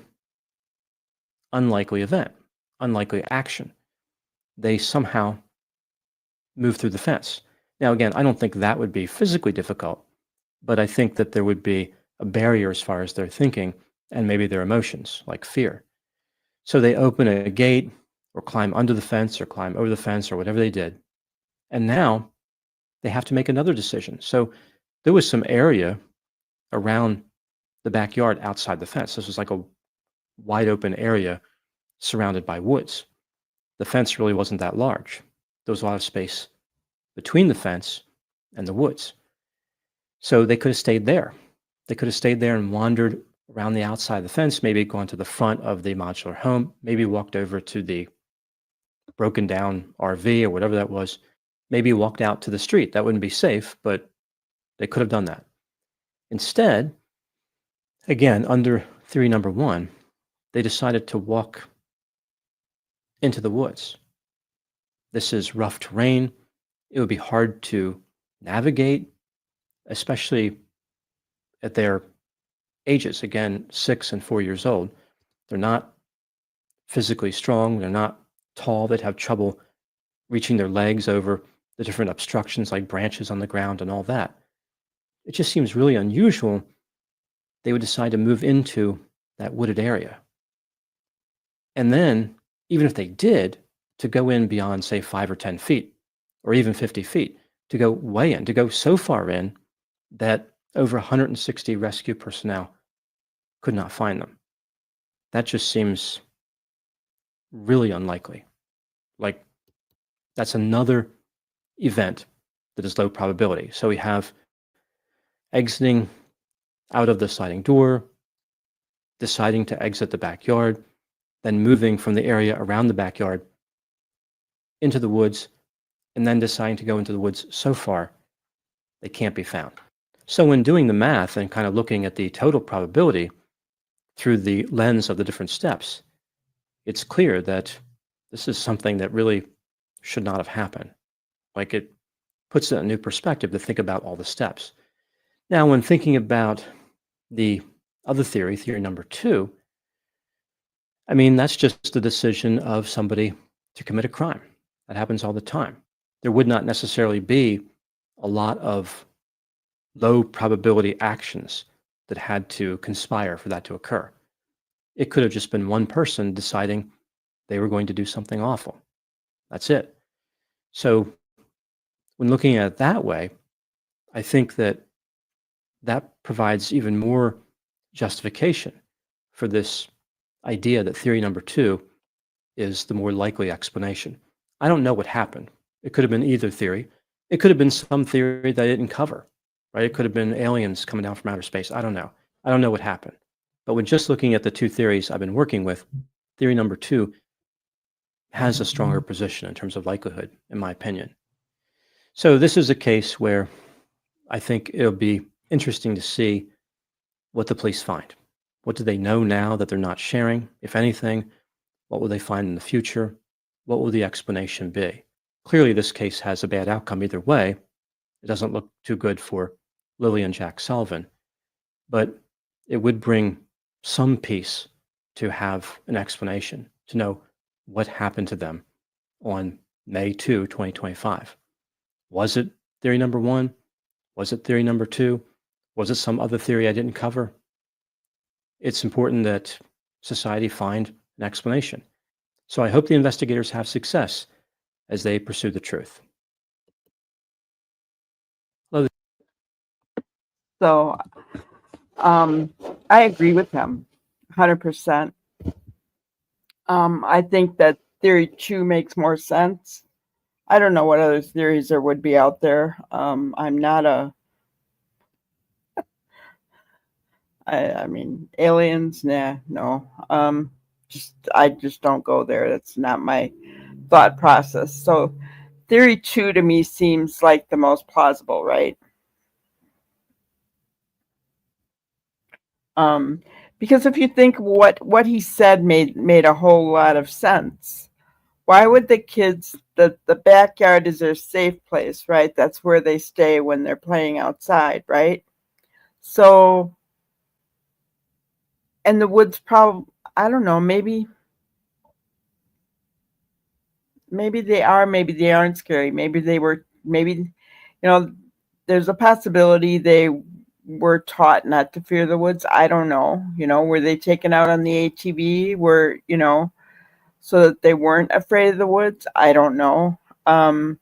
Speaker 7: unlikely event, unlikely action. They somehow move through the fence. Now, again, I don't think that would be physically difficult, but I think that there would be a barrier as far as their thinking and maybe their emotions, like fear. So they open a gate or climb under the fence or climb over the fence or whatever they did. And now they have to make another decision. So there was some area around the backyard outside the fence. This was like a wide open area surrounded by woods. The fence really wasn't that large. There was a lot of space between the fence and the woods. So they could have stayed there. They could have stayed there and wandered around the outside of the fence, maybe gone to the front of the modular home, maybe walked over to the broken down RV or whatever that was, maybe walked out to the street. That wouldn't be safe, but they could have done that. Instead, again, under theory number 1, they decided to walk into the woods. This is rough terrain. It would be hard to navigate, especially at their ages. Again, 6 and 4 years old. They're not physically strong. They're not tall. They'd have trouble reaching their legs over the different obstructions like branches on the ground and all that. It just seems really unusual they would decide to move into that wooded area. And then, even if they did, to go in beyond, say, 5 or 10 feet, or even 50 feet, to go way in, to go so far in that over 160 rescue personnel could not find them. That just seems really unlikely. Like, that's another event that is low probability. So we have exiting out of the sliding door, deciding to exit the backyard, then moving from the area around the backyard into the woods, and then deciding to go into the woods so far they can't be found. So when doing the math and kind of looking at the total probability through the lens of the different steps, it's clear that this is something that really should not have happened. Like, it puts it in a new perspective to think about all the steps. Now, when thinking about the other theory, theory number 2, I mean, that's just the decision of somebody to commit a crime. That happens all the time. There would not necessarily be a lot of low probability actions that had to conspire for that to occur. It could have just been one person deciding they were going to do something awful. That's it. So when looking at it that way, I think that that provides even more justification for this idea that theory number two is the more likely explanation. I don't know what happened. It could have been either theory. It could have been some theory that I didn't cover, right? It could have been aliens coming down from outer space. I don't know. I don't know what happened. But when just looking at the two theories I've been working with, theory number two has a stronger position in terms of likelihood, in my opinion. So this is a case where I think it'll be interesting to see what the police find. What do they know now that they're not sharing, if anything? What will they find in the future? What will the explanation be? Clearly, this case has a bad outcome either way. It doesn't look too good for Lilly and Jack Sullivan, but it would bring some peace to have an explanation, to know what happened to them on May 2, 2025. Was it theory number one? Was it theory number two? Was it some other theory I didn't cover? It's important that society find an explanation. So I hope the investigators have success as they pursue the truth.
Speaker 2: So I agree with him 100%. I think that theory two makes more sense. I don't know what other theories there would be out there. I'm not a, I mean, aliens, nah, no. I just don't go there. That's not my thought process. So theory two to me seems like the most plausible, right? Because if you think what he said made a whole lot of sense. Why would the kids, the backyard is their safe place, right? That's where they stay when they're playing outside, right? So, and the woods probably, I don't know, maybe they are, maybe they aren't scary. Maybe they were, maybe, there's a possibility they were taught not to fear the woods. I don't know. Were they taken out on the ATV? So that they weren't afraid of the woods? I don't know. But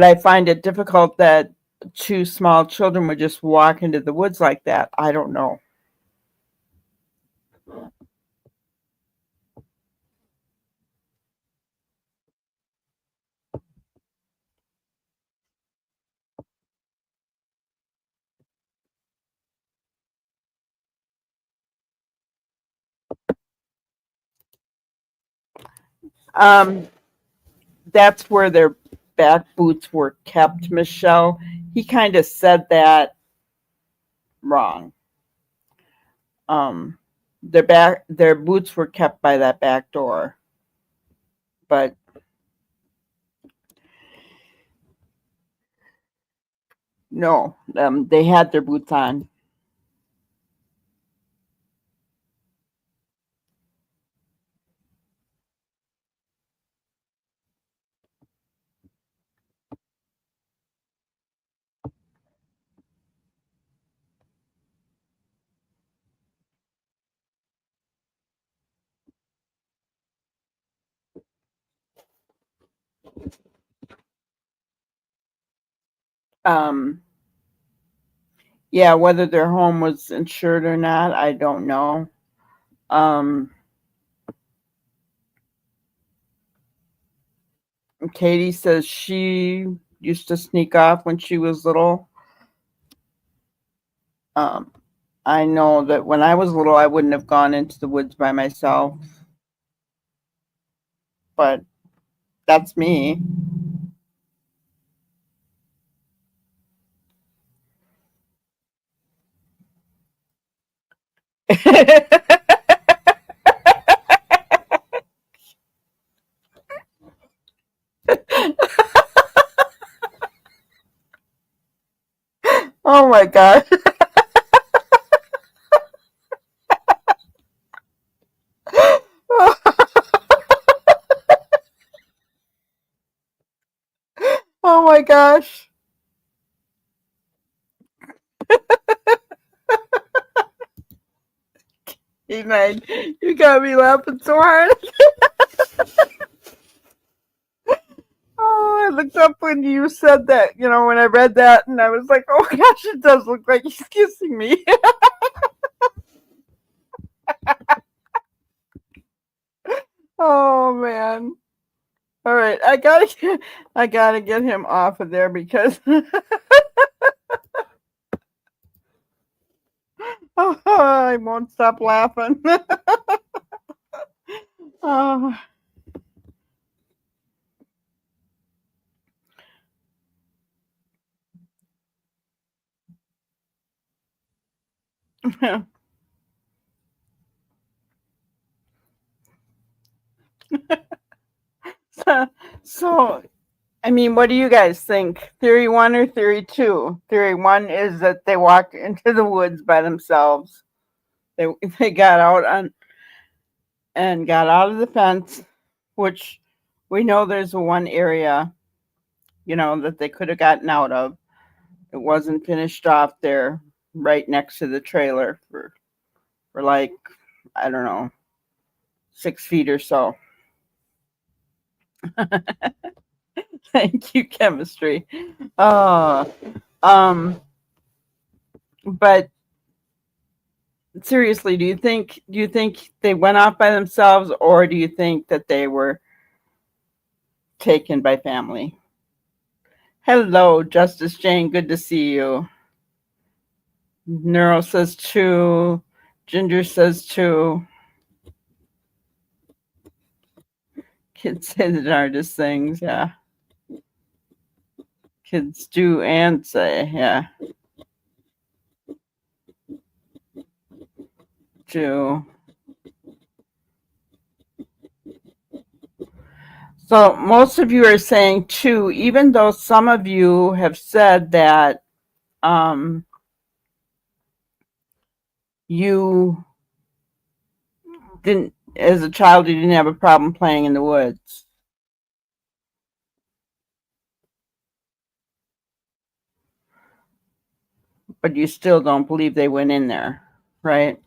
Speaker 2: I find it difficult that two small children would just walk into the woods like that. I don't know. That's where their back boots were kept, Michelle. He kind of said that wrong. Their boots were kept by that back door. But no, they had their boots on. Yeah, whether their home was insured or not, I don't know. Katie says she used to sneak off when she was little. I know that when I was little, I wouldn't have gone into the woods by myself. But that's me. Oh my God. my gosh. Hey, man, you got me laughing so hard. Oh, I looked up when you said that, when I read that, and I was like, oh gosh, it does look like he's kissing me. Oh man. All right, I gotta get him off of there because I won't stop laughing. Oh. So, I mean, what do you guys think? Theory one or theory two? Theory one is that they walked into the woods by themselves. They got out and got out of the fence, which we know there's one area, that they could have gotten out of. It wasn't finished off there, right next to the trailer for like, I don't know, 6 feet or so. Thank you, chemistry. But seriously, do you think they went off by themselves, or do you think that they were taken by family? Hello, Justice Jane. Good to see you. Neuro says 2. Ginger says 2. Kids say the darndest things, yeah. Kids do and say, yeah. 2. So most of you are saying 2, even though some of you have said that you didn't, as a child, you didn't have a problem playing in the woods. But you still don't believe they went in there, right?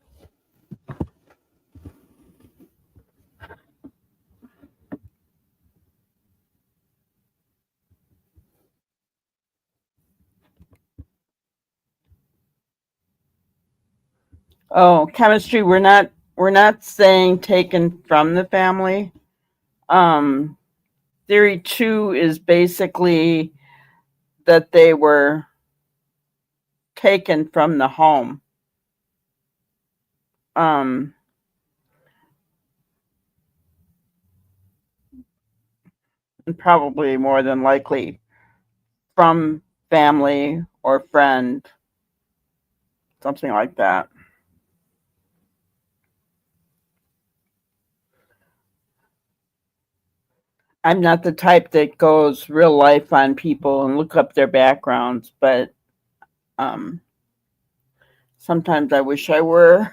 Speaker 2: Oh, chemistry, we're not saying taken from the family. Theory 2 is basically that they were taken from the home. And probably more than likely from family or friend, something like that. I'm not the type that goes real life on people and look up their backgrounds, but sometimes I wish I were.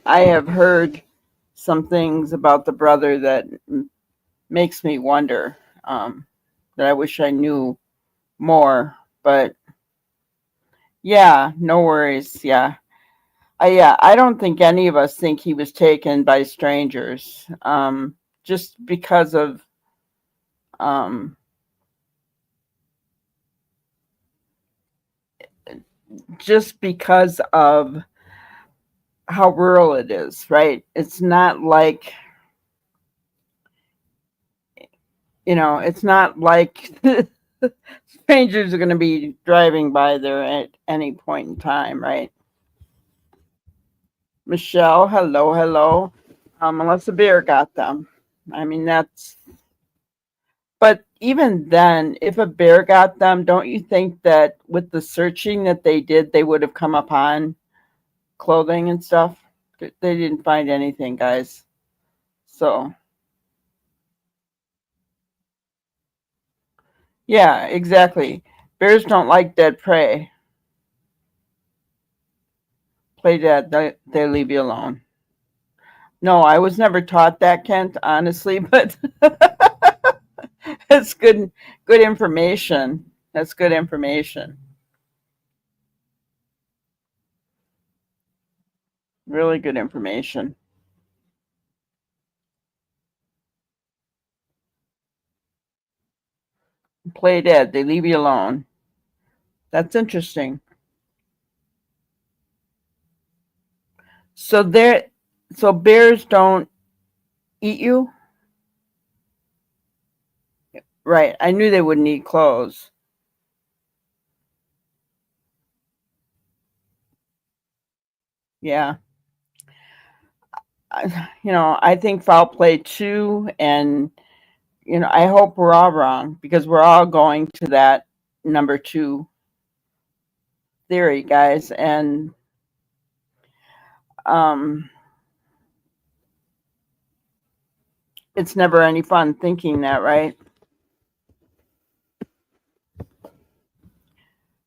Speaker 2: I have heard some things about the brother that makes me wonder, that I wish I knew more, but yeah, no worries. Yeah. I don't think any of us think he was taken by strangers, just because of how rural it is, right? It's not like, it's not like strangers are going to be driving by there at any point in time, right? Michelle, hello. Unless a bear got them. I mean, but even then, if a bear got them, don't you think that with the searching that they did, they would have come upon clothing and stuff? They didn't find anything, guys. So, yeah, exactly. Bears don't like dead prey. Play dead, they leave you alone. No, I was never taught that, Kent, honestly, but That's good information. That's good information. Really good information. Play dead. They leave you alone. That's interesting. So bears don't eat you? Right. I knew they wouldn't eat clothes. Yeah. I think foul play too, and I hope we're all wrong because we're all going to that number 2 theory, guys, and um it's never any fun thinking that, right?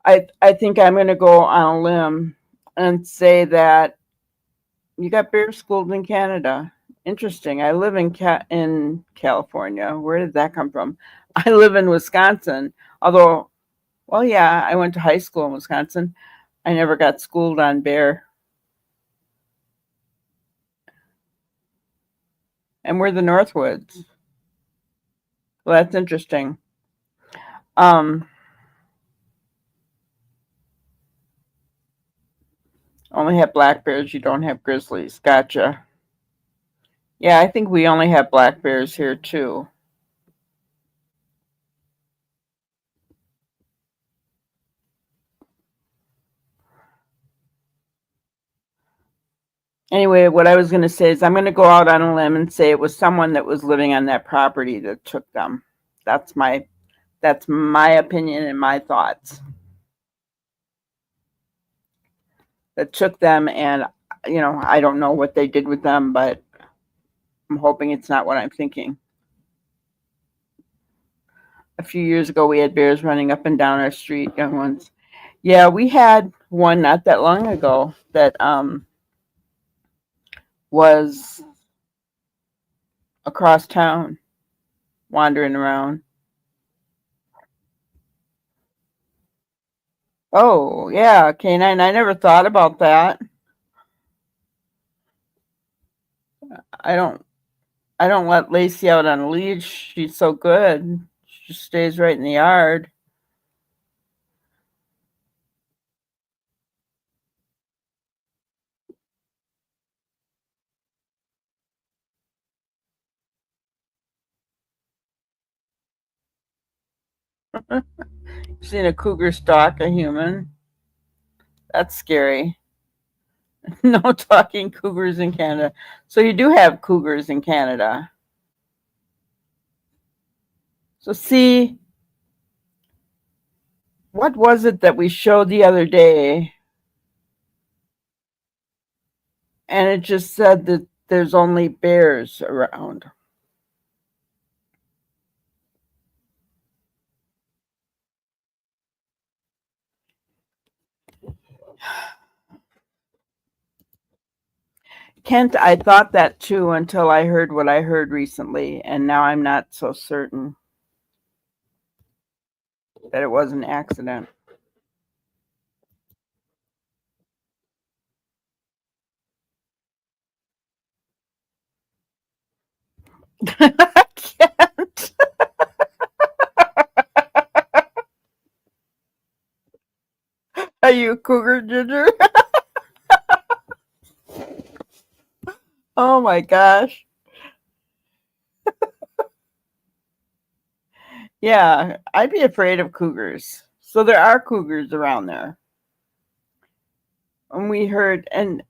Speaker 2: I think I'm going to go on a limb and say that you got bear schooled in Canada. Interesting. I live in California. Where did that come from? I live in Wisconsin. Although, well, yeah, I went to high school in Wisconsin. I never got schooled on bear. And we're the Northwoods. Well, that's interesting. Only have black bears. You don't have grizzlies. Gotcha. Yeah, I think we only have black bears here too. Anyway, what I was going to say is I'm going to go out on a limb and say it was someone that was living on that property that took them. That's my opinion and my thoughts. That took them, and I don't know what they did with them, but I'm hoping it's not what I'm thinking. A few years ago, we had bears running up and down our street, young ones. Yeah, we had one not that long ago that was across town, wandering around. Oh, yeah, canine. I never thought about that. I don't I don't let Lacey out on a leash. She's so good. She just stays right in the yard. Seen a cougar stalk a human. That's scary. No talking cougars in Canada. So you do have cougars in Canada. So see, what was it that we showed the other day? And it just said that there's only bears around. Kent, I thought that too until I heard what I heard recently, and now I'm not so certain that it was an accident. I can't. Are you a cougar, Ginger? Oh my gosh. Yeah, I'd be afraid of cougars. So there are cougars around there. And we heard and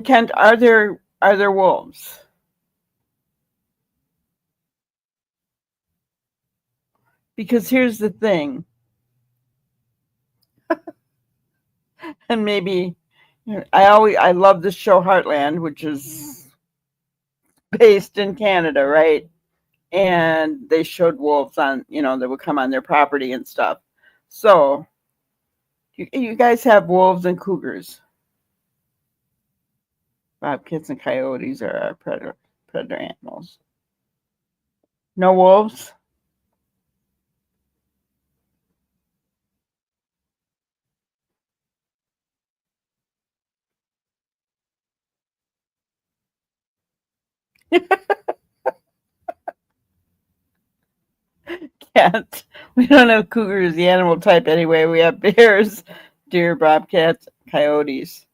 Speaker 2: Kent, are there wolves? Because here's the thing, and maybe I love this show Heartland, which is based in Canada, right? And they showed wolves on, that would come on their property and stuff. So you guys have wolves and cougars. Bobcats and coyotes are our predator animals. No wolves? Cats. We don't have cougars, the animal type anyway. We have bears, deer, bobcats, coyotes.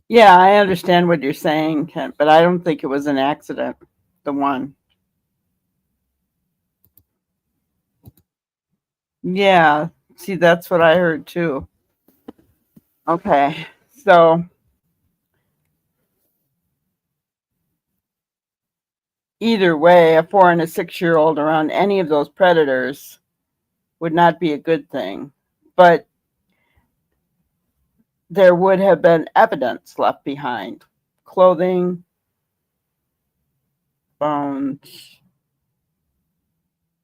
Speaker 2: Yeah, I understand what you're saying, Kent, but I don't think it was an accident. The one. Yeah, see, that's what I heard too. Okay, so either way, a 4 and a 6-year-old around any of those predators would not be a good thing. But there would have been evidence left behind, clothing, bones,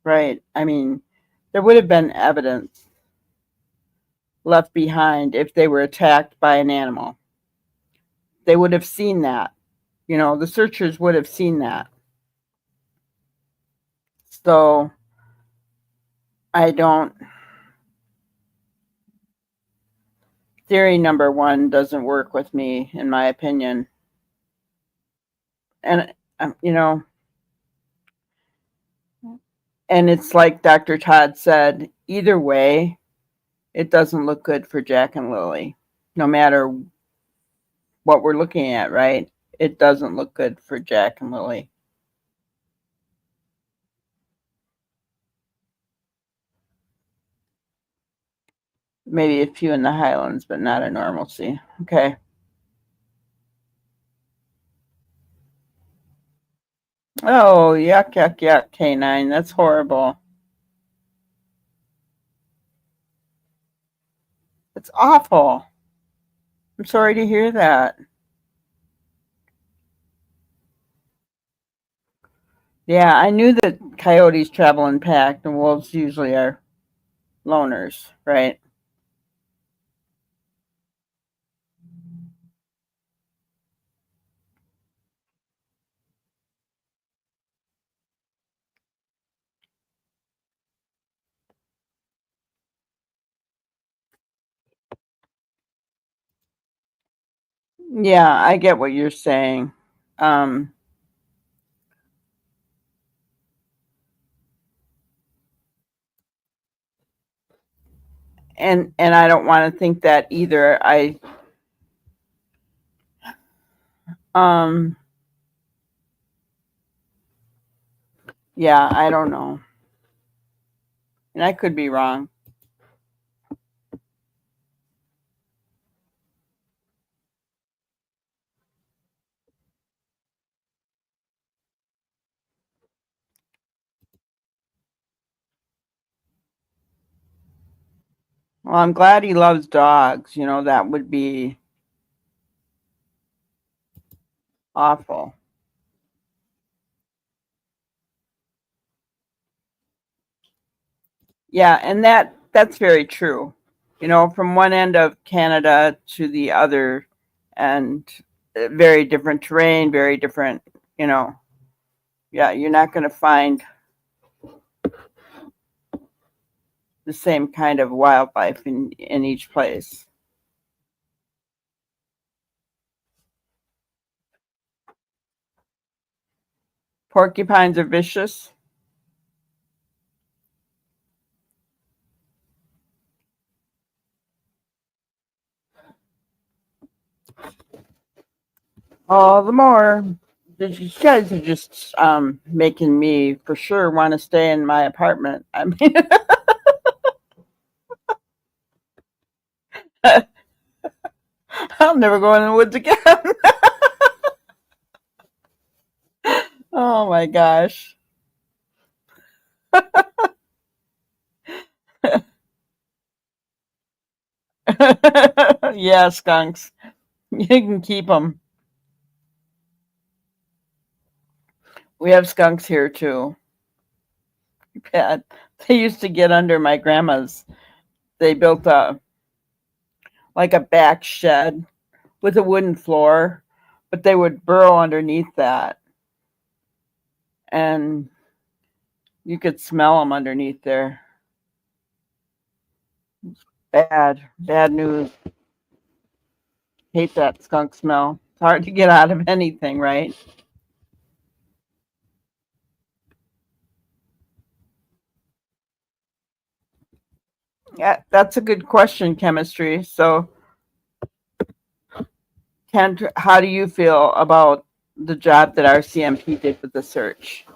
Speaker 2: right? I mean, there would have been evidence left behind if they were attacked by an animal. They would have seen that. You know, the searchers would have seen that. So I don't. Theory number one doesn't work with me, in my opinion. And, you know, and it's like Dr. Todd said, either way, it doesn't look good for Jack and Lily, no matter what we're looking at, right? It doesn't look good for Jack and Lily. Maybe a few in the Highlands, but not a normalcy. Okay. Oh, yuck, yuck, yuck, K9. That's horrible. It's awful. I'm sorry to hear that. Yeah, I knew that coyotes travel in pack and wolves usually are loners, right? Yeah, I get what you're saying. Um, and I don't want to think that either. Um yeah, I don't know. And I could be wrong. Well, I'm glad he loves dogs. You know, that would be awful. Yeah, and that's very true. You know, from one end of Canada to the other, and very different terrain, very different, you know. Yeah, you're not going to find the same kind of wildlife in each place. Porcupines are vicious. All the more. You guys are just making me for sure want to stay in my apartment. I mean, I'll never go in the woods again. Oh my gosh. Yeah, skunks. You can keep them. We have skunks here too. Bad. They used to get under my grandma's. They built a back shed with a wooden floor, but they would burrow underneath that. And You could smell them underneath there. Bad news. Hate that skunk smell. It's hard to get out of anything, right? Yeah, that's a good question, chemistry. So, Kent, how do you feel about the job that RCMP did with the search?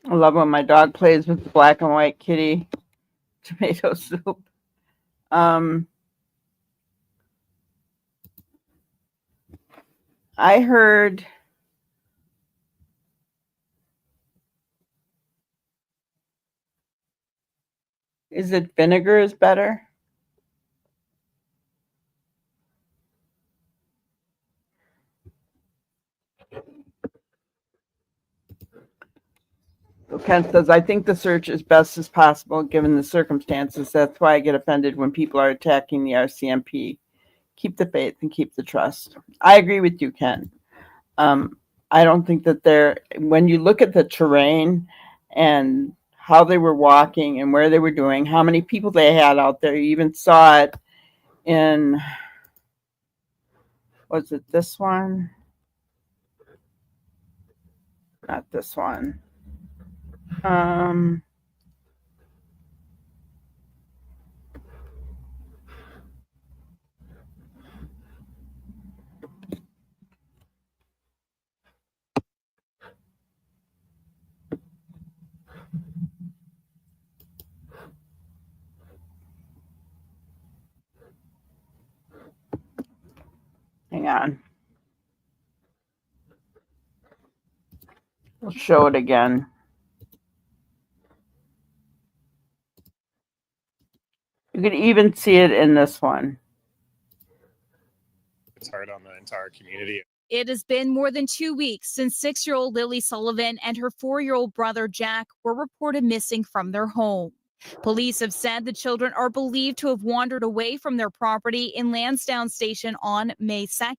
Speaker 2: I love when my dog plays with the black and white kitty tomato soup. I heard is it vinegar is better? So Kent says, I think the search is best as possible given the circumstances. That's why I get offended when people are attacking the RCMP. Keep the faith and keep the trust. I agree with you, Ken. I don't think that when you look at the terrain and how they were walking and where they were doing, how many people they had out there, you even saw it in, was it this one? Not this one. Hang on. We'll show it again. You can even see it in this one.
Speaker 5: It's hard on the entire community.
Speaker 3: It has been more than 2 weeks since 6-year-old Lilly Sullivan and her 4-year-old brother Jack were reported missing from their home. Police have said the children are believed to have wandered away from their property in Lansdowne Station on May 2nd.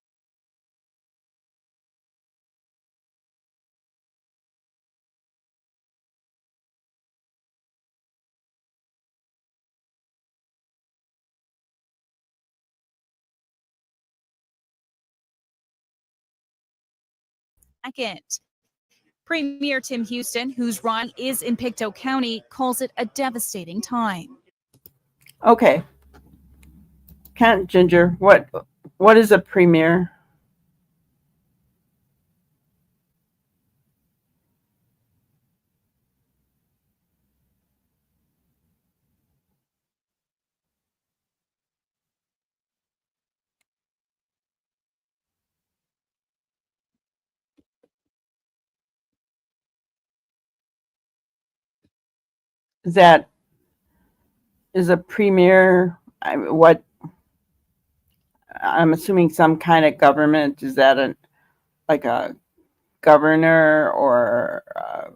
Speaker 3: Premier Tim Houston, whose run is in Pictou County, calls it a devastating time.
Speaker 2: Okay. Kent, Ginger, what is a premier? Is a premier what I'm assuming some kind of government? Is that like a governor or a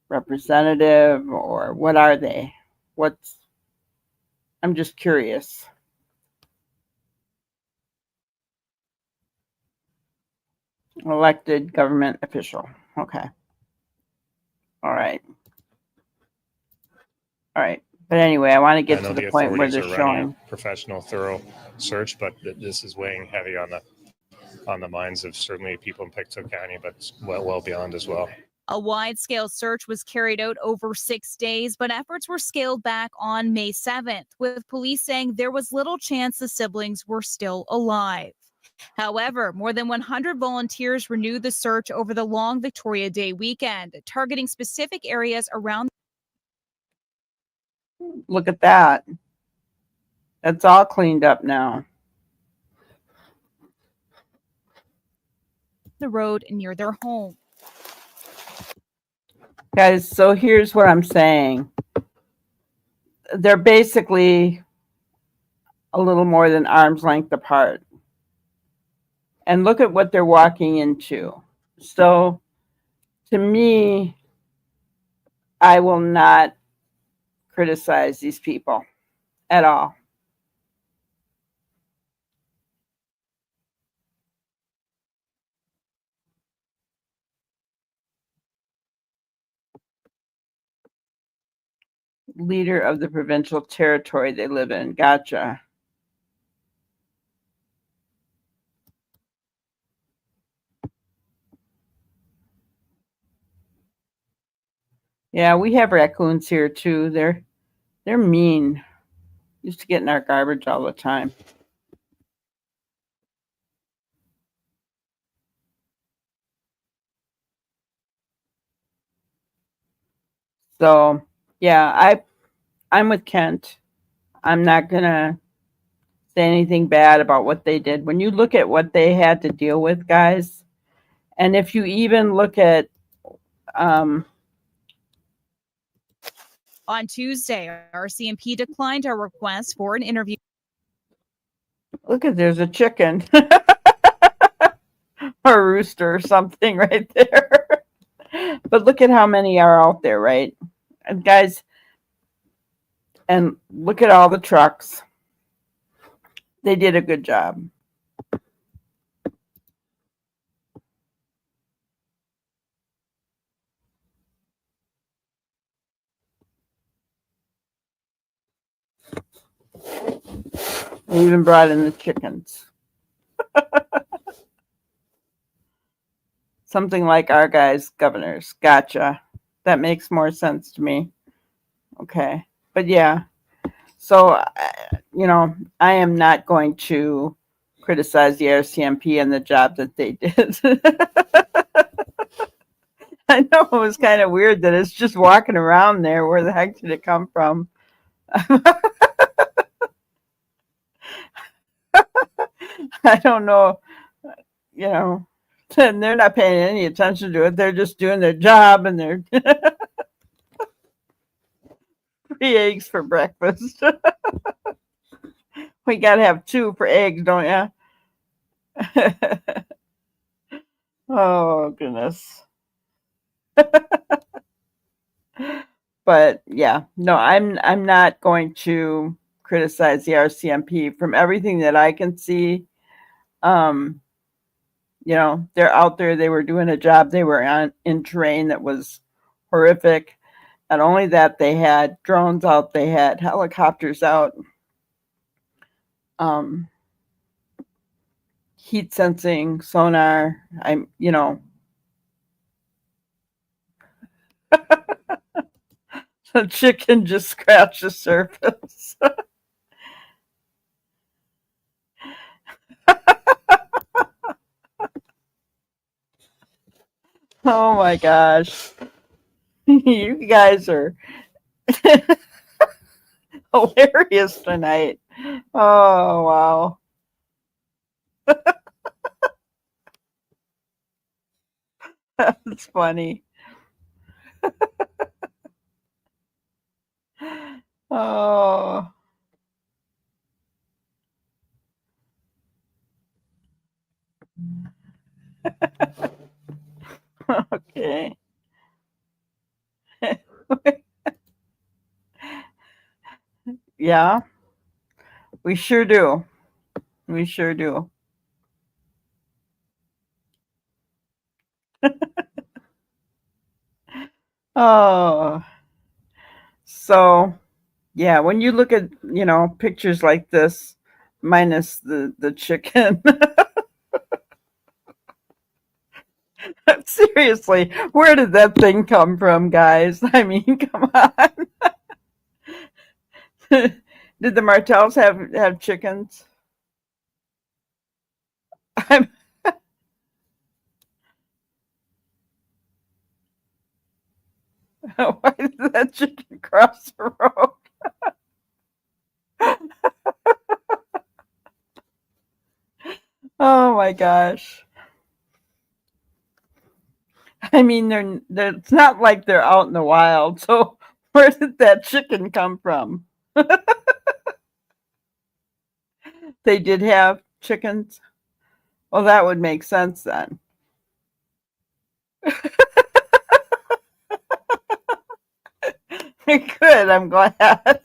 Speaker 2: representative, or what are they? I'm just curious. Elected government official. Okay. All right. But anyway, I want to get to the point where they're showing
Speaker 5: a professional, thorough search, but this is weighing heavy on the minds of certainly people in Pictou County, but well beyond as well.
Speaker 3: A wide-scale search was carried out over 6 days, but efforts were scaled back on May 7th, with police saying there was little chance the siblings were still alive. However, more than 100 volunteers renewed the search over the long Victoria Day weekend, targeting specific areas around.
Speaker 2: Look at that. That's all cleaned up now.
Speaker 3: The road near their home.
Speaker 2: Guys, so here's what I'm saying. They're basically a little more than arm's length apart. And look at what they're walking into. So to me, I will not criticize these people at all. Leader of the provincial territory they live in. Gotcha. Yeah, we have raccoons here too. They're mean. Used to get in our garbage all the time. So yeah, I'm with Kent. I'm not gonna say anything bad about what they did. When you look at what they had to deal with, guys, and if you even look at
Speaker 8: On Tuesday, RCMP declined our request for an interview.
Speaker 2: look at there's a chicken or a rooster or something right there. But look at how many are out there, right? And guys, and look at all the trucks. They did a good job. They even brought in the chickens. Something like our guys, governors. Gotcha. That makes more sense to me. Okay. But yeah. So, I am not going to criticize the RCMP and the job that they did. I know it was kind of weird that it's just walking around there. Where the heck did it come from? I don't know. And they're not paying any attention to it. They're just doing their job, and they're free eggs for breakfast. We got to have 2 for eggs, don't you? Oh, goodness. But yeah, no, I'm not going to criticize the RCMP from everything that I can see. Um, they're out there, they were doing a job, they were in terrain that was horrific. Not only that, they had drones out, they had helicopters out, heat sensing, sonar. The chicken just scratched the surface. Oh my gosh. You guys are hilarious tonight. Oh, wow. That's funny. Oh. Okay. Yeah, we sure do. We sure do. Oh, so yeah, when you look at, pictures like this, minus the chicken, seriously, where did that thing come from, guys? I mean, come on. Did the Martells have chickens? I'm, why did that chicken cross the road? Oh my gosh. I mean, it's not like they're out in the wild. So where did that chicken come from? They did have chickens. Well, that would make sense then. Good. I'm glad.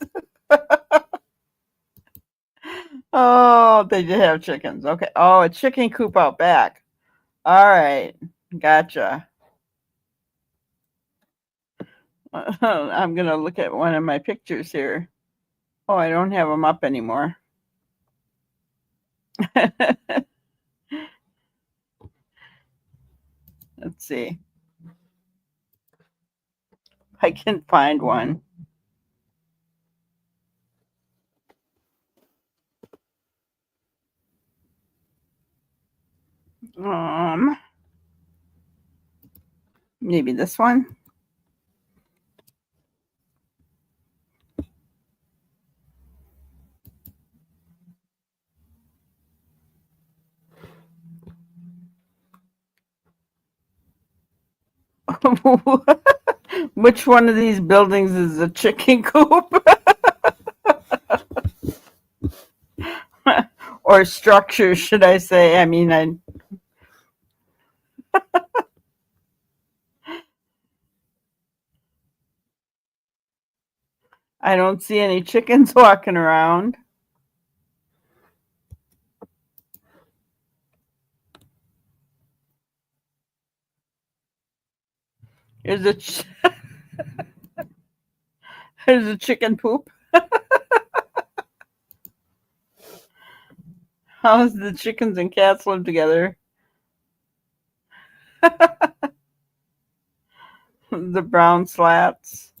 Speaker 2: Oh, they did have chickens. Okay. Oh, a chicken coop out back. All right. Gotcha. I'm going to look at one of my pictures here. Oh, I don't have them up anymore. Let's see. I can find one. Maybe this one. Which one of these buildings is a chicken coop? Or structure, should I say? I mean, I don't see any chickens walking around. There's there's a chicken poop. How does the chickens and cats live together? The brown slats.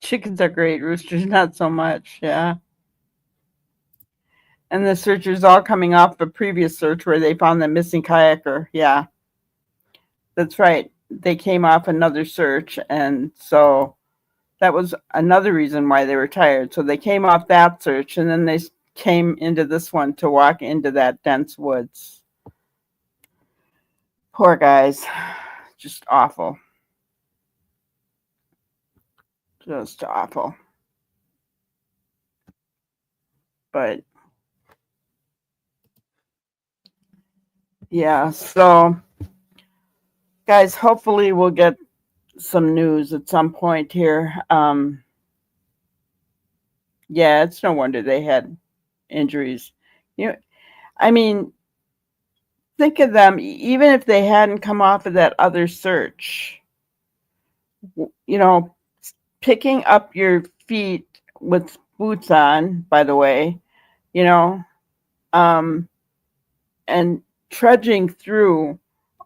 Speaker 2: Chickens are great. Roosters, not so much. Yeah. And the search is all coming off a previous search where they found the missing kayaker. Yeah, that's right. They came off another search. And so that was another reason why they were tired. So they came off that search and then they came into this one to walk into that dense woods. Poor guys. Just awful. Just awful. But yeah, so guys, hopefully we'll get some news at some point here. Yeah, it's no wonder they had injuries. You know, I mean, think of them, even if they hadn't come off of that other search, you know, picking up your feet with boots on, by the way, you know, and trudging through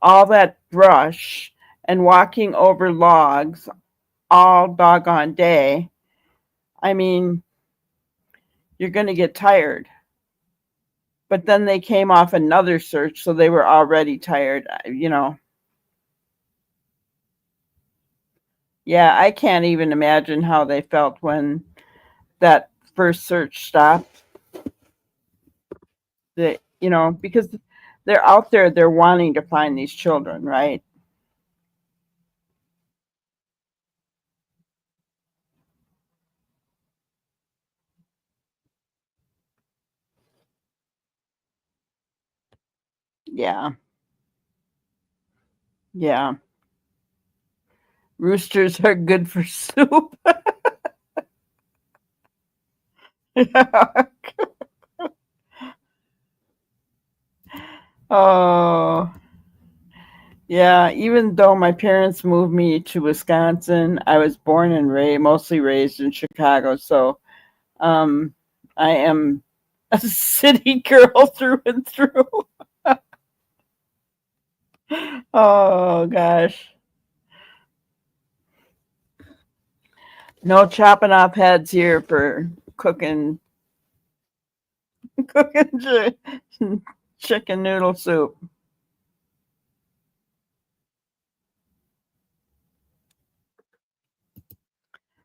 Speaker 2: all that brush and walking over logs all doggone day. I mean, you're going to get tired. But then they came off another search, so they were already tired, you know. Yeah, I can't even imagine how they felt when that first search stopped. You know, because they're out there, they're wanting to find these children, right? Yeah. Yeah. Roosters are good for soup. Oh, yeah. Even though my parents moved me to Wisconsin, I was born and mostly raised in Chicago. So um, I am a city girl through and through. Oh, gosh. No chopping off heads here for cooking Chicken noodle soup.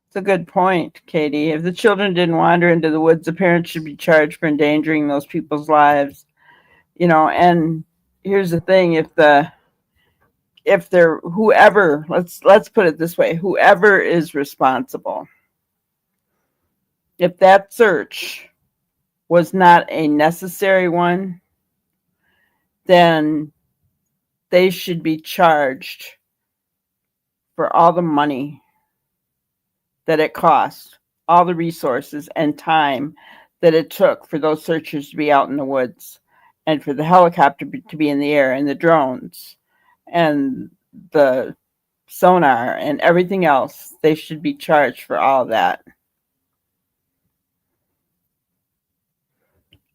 Speaker 2: It's a good point, Katie. If the children didn't wander into the woods, the parents should be charged for endangering those people's lives. And here's the thing, if they're whoever, let's put it this way, whoever is responsible, if that search was not a necessary one, then they should be charged for all the money that it cost, all the resources and time that it took for those searchers to be out in the woods, and for the helicopter to be in the air, and the drones and the sonar and everything else. They should be charged for all of that.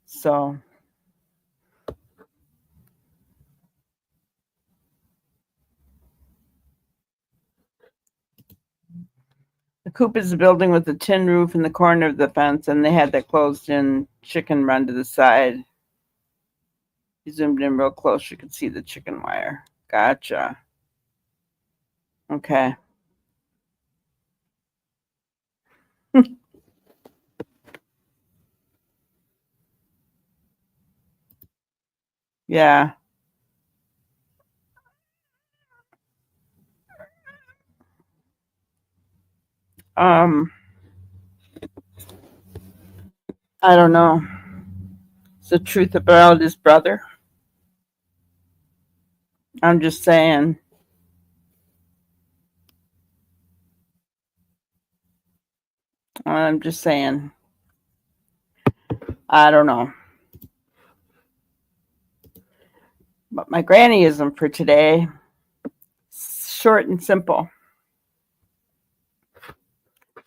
Speaker 2: So the coop is a building with a tin roof in the corner of the fence, and they had that closed in chicken run to the side. You zoomed in real close, you could see the chicken wire. Gotcha. Okay. Yeah. I don't know. It's the truth about his brother. I'm just saying. I'm just saying. I don't know. But my grannyism for today, short and simple.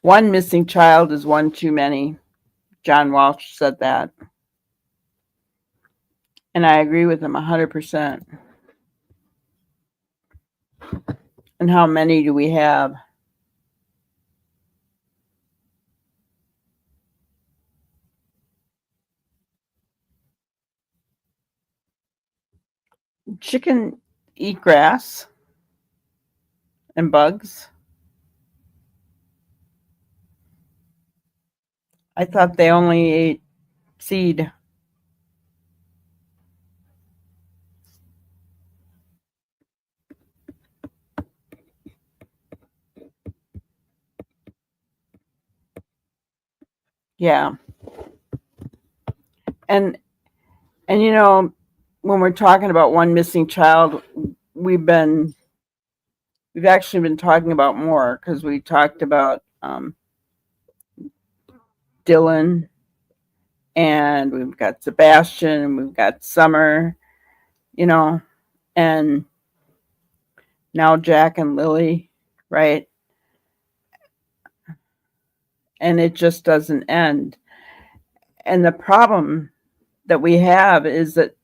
Speaker 2: One missing child is one too many. John Walsh said that. And I agree with him 100%. And how many do we have? Chicken eat grass and bugs. I thought they only ate seed. Yeah. And when we're talking about one missing child, we've actually been talking about more, because we talked about Dylan, and we've got Sebastian, and we've got Summer, and now Jack and Lily, right? And it just doesn't end. And the problem that we have is that,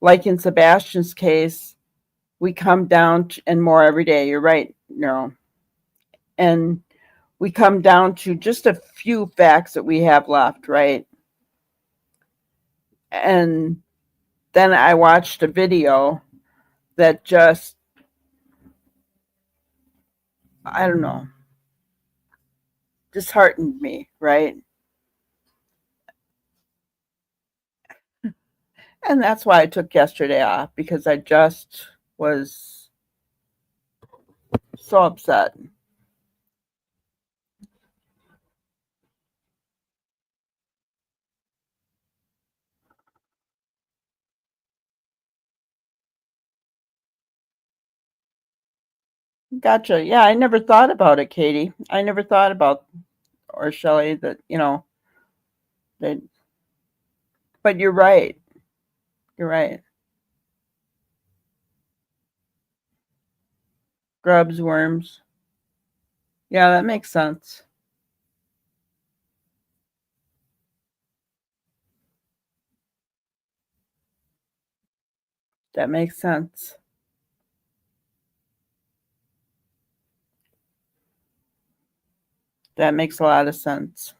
Speaker 2: like in Sebastian's case, we come down to, and more every day, you're right, and we come down to just a few facts that we have left, right? And then I watched a video that just, I don't know, disheartened me, right? And that's why I took yesterday off, because I just was so upset. Gotcha. Yeah, I never thought about it, Katie. I never thought about, or Shelley, that, that, but you're right. You're right. Grubs, worms. Yeah, that makes sense. That makes sense. That makes a lot of sense.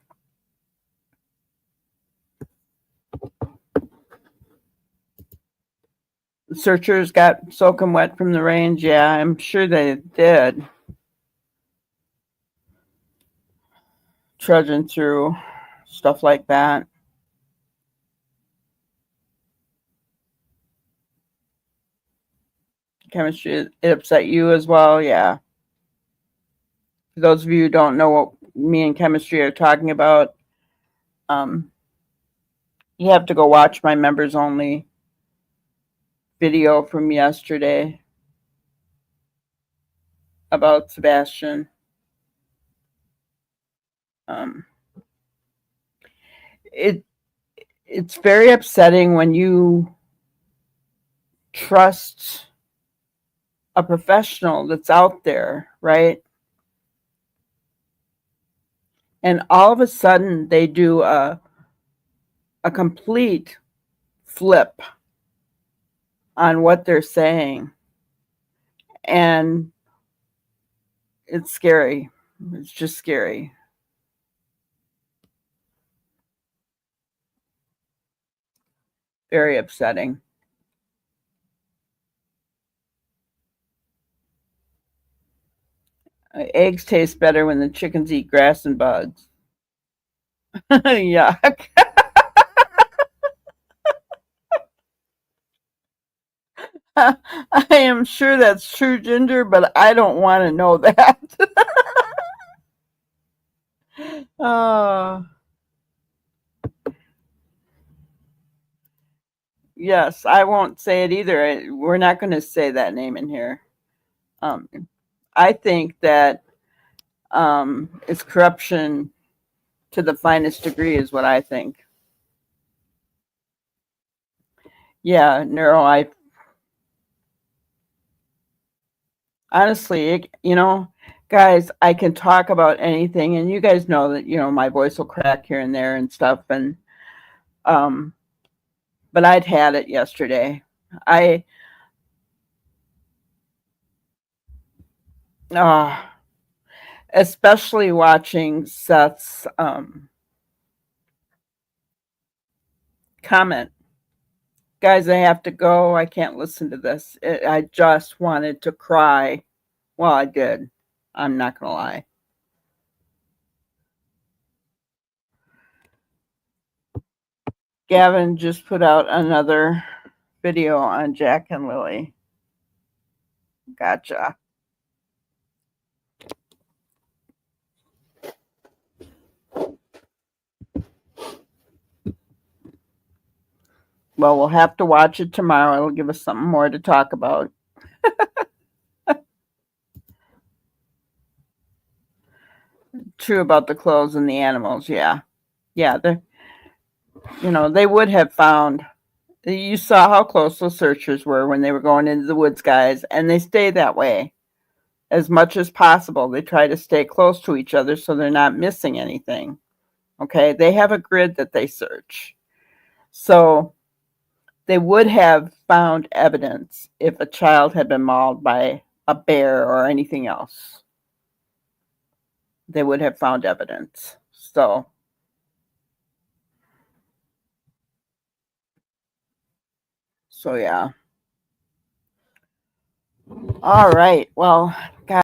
Speaker 2: The searchers got soaking wet from the rains. Yeah, I'm sure they did. Trudging through stuff like that. Chemistry, it upset you as well? Yeah. For those of you who don't know what me and chemistry are talking about, um, you have to go watch my members only video from yesterday about Sebastian. Um, it's very upsetting when you trust a professional that's out there, right? And all of a sudden they do a complete flip on what they're saying. And it's scary. It's just scary. Very upsetting. Eggs taste better when the chickens eat grass and bugs. Yuck. I am sure that's true, Ginger, but I don't want to know that. Oh, yes, I won't say it either. We're not going to say that name in here. Um, I think that it's corruption to the finest degree, is what I think. Yeah, neuro. I honestly, guys, I can talk about anything, and you guys know that my voice will crack here and there and stuff, and um, but I'd had it yesterday. I uh, especially watching Seth's comment. Guys, I have to go. I can't listen to this. I just wanted to cry. Well, I did. I'm not gonna lie. Gavin just put out another video on Jack and Lily. Gotcha. Well, we'll have to watch it tomorrow. It'll give us something more to talk about. True about the clothes and the animals. Yeah. Yeah. They would have found. You saw how close those searchers were when they were going into the woods, guys, and they stay that way as much as possible. They try to stay close to each other so they're not missing anything. Okay. They have a grid that they search. So they would have found evidence if a child had been mauled by a bear or anything else. They would have found evidence. So yeah. All right. Well, guys.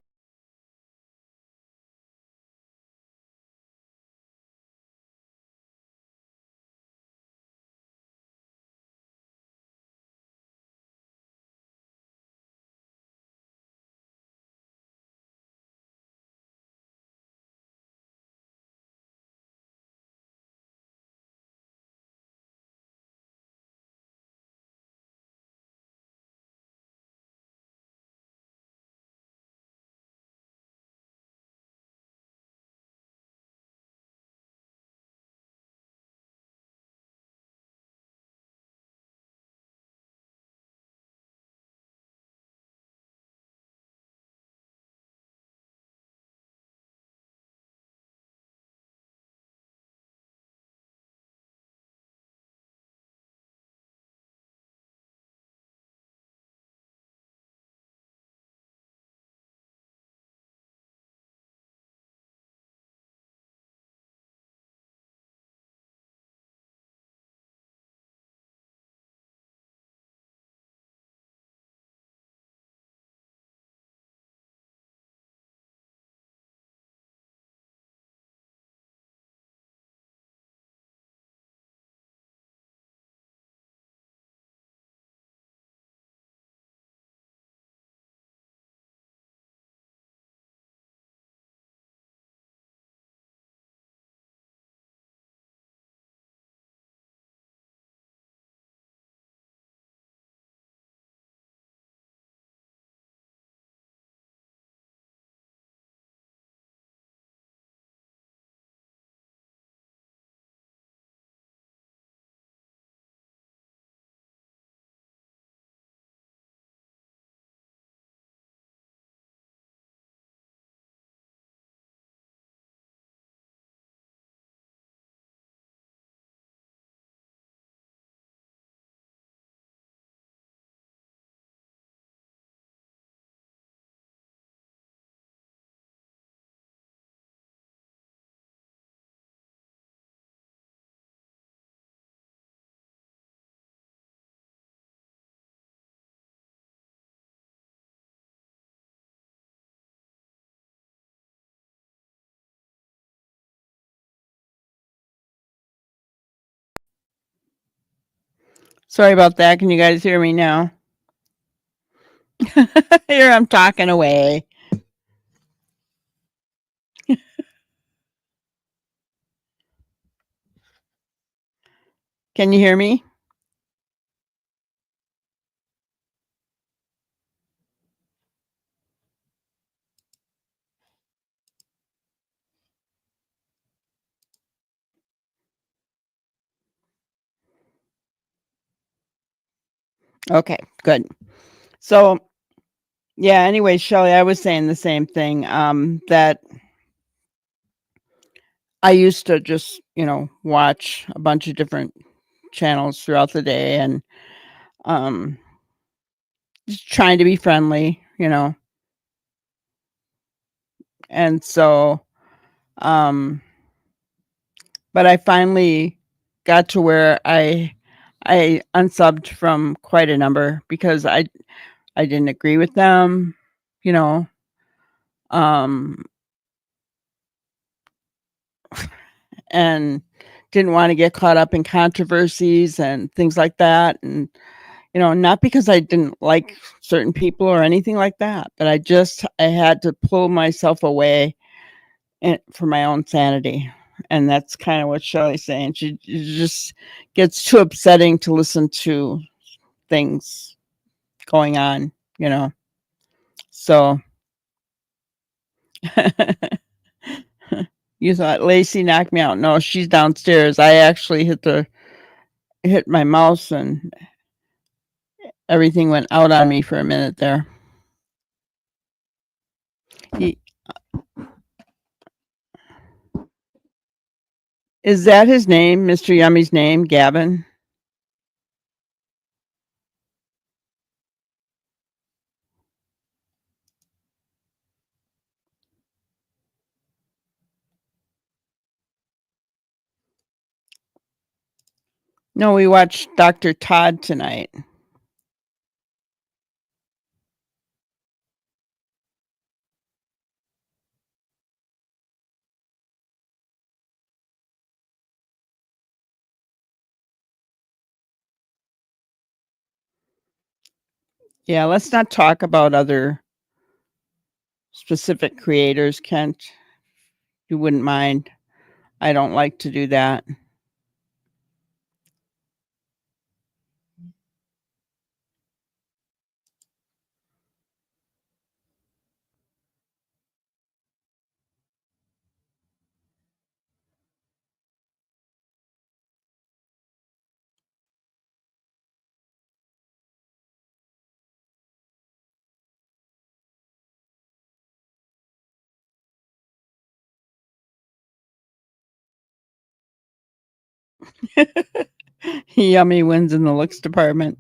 Speaker 2: Sorry about that. Can you guys hear me now? Here I'm talking away. Can you hear me? Okay, good. So, yeah, anyway, Shelley, I was saying the same thing, that I used to just, watch a bunch of different channels throughout the day and um just trying to be friendly, and so um but I finally got to where I unsubbed from quite a number because I didn't agree with them, you know. Um and didn't want to get caught up in controversies and things like that, and not because I didn't like certain people or anything like that, but I had to pull myself away for my own sanity. And that's kind of what Shelley's saying. It just gets too upsetting to listen to things going on, So you thought Lacey knocked me out. No, she's downstairs. I actually hit my mouse and everything went out on me for a minute there. Is that his name, Mr. Yummy's name, Gavin? No, we watched Dr. Todd tonight. Yeah, let's not talk about other specific creators, Kent. You wouldn't mind. I don't like to do that. Yummy wins in the looks department.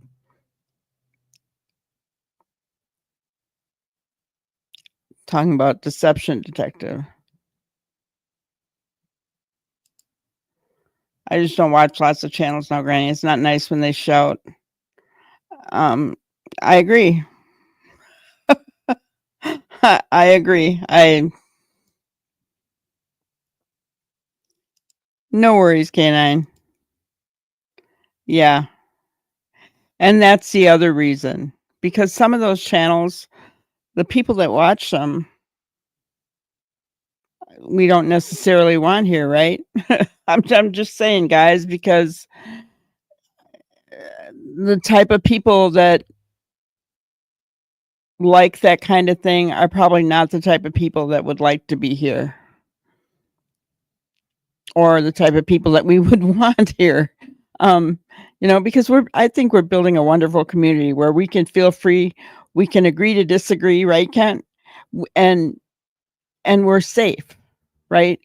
Speaker 2: Talking about Deception Detective. I just don't watch lots of channels now, Granny. It's not nice when they shout. I agree. I agree. No worries, Canine. Yeah. And that's the other reason. Because some of those channels, the people that watch them, we don't necessarily want here, right? I'm just saying, guys, because the type of people that like that kind of thing are probably not the type of people that would like to be here, or the type of people that we would want here. Because I think we're building a wonderful community where we can feel free, we can agree to disagree, right, Kent? And we're safe, right?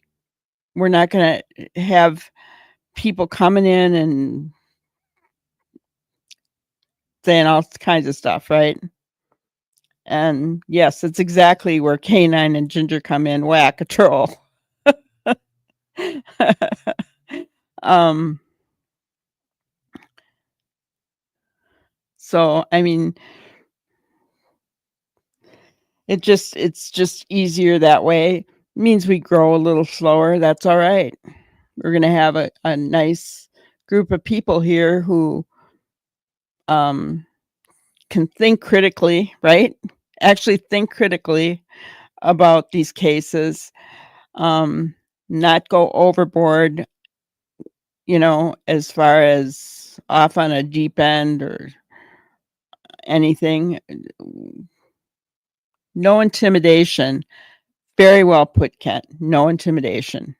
Speaker 2: We're not going to have people coming in and saying all kinds of stuff, right? And yes, it's exactly where Canine and Ginger come in, whack a troll. So I mean, it's just easier that way. It means we grow a little slower. That's all right. We're gonna have a nice group of people here who can think critically, right? Actually think critically about these cases, not go overboard, as far as off on a deep end or anything. No intimidation. Very well put, Kent. No intimidation.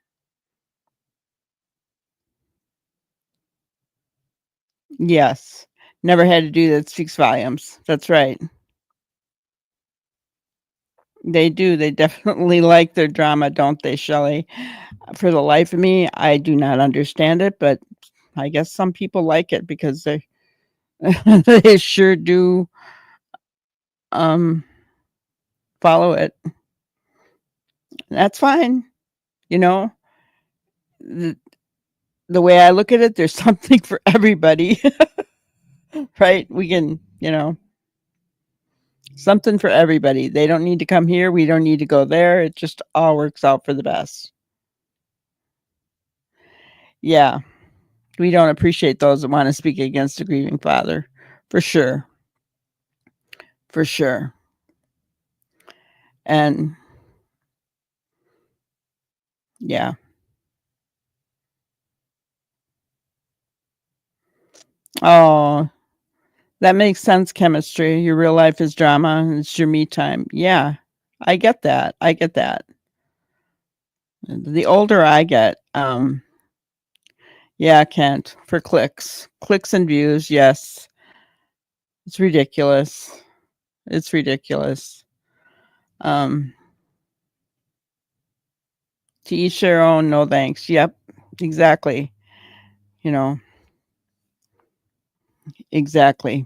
Speaker 2: Yes. Never had to do that. Speaks volumes. That's right. They do. They definitely like their drama, don't they, Shelley? For the life of me, I do not understand it, but I guess some people like it because they they sure do follow it. That's fine. You know, the, the way I look at it, there's something for everybody, right? We can, something for everybody. They don't need to come here. We don't need to go there. It just all works out for the best. Yeah. We don't appreciate those that want to speak against a grieving father. For sure. For sure. And yeah. Oh, that makes sense, chemistry. Your real life is drama and it's your me time. Yeah. I get that. I get that. The older I get, yeah, Kent, for clicks and views, yes. It's ridiculous. It's ridiculous. Um, to each their own, no thanks. Yep, exactly. You know, exactly.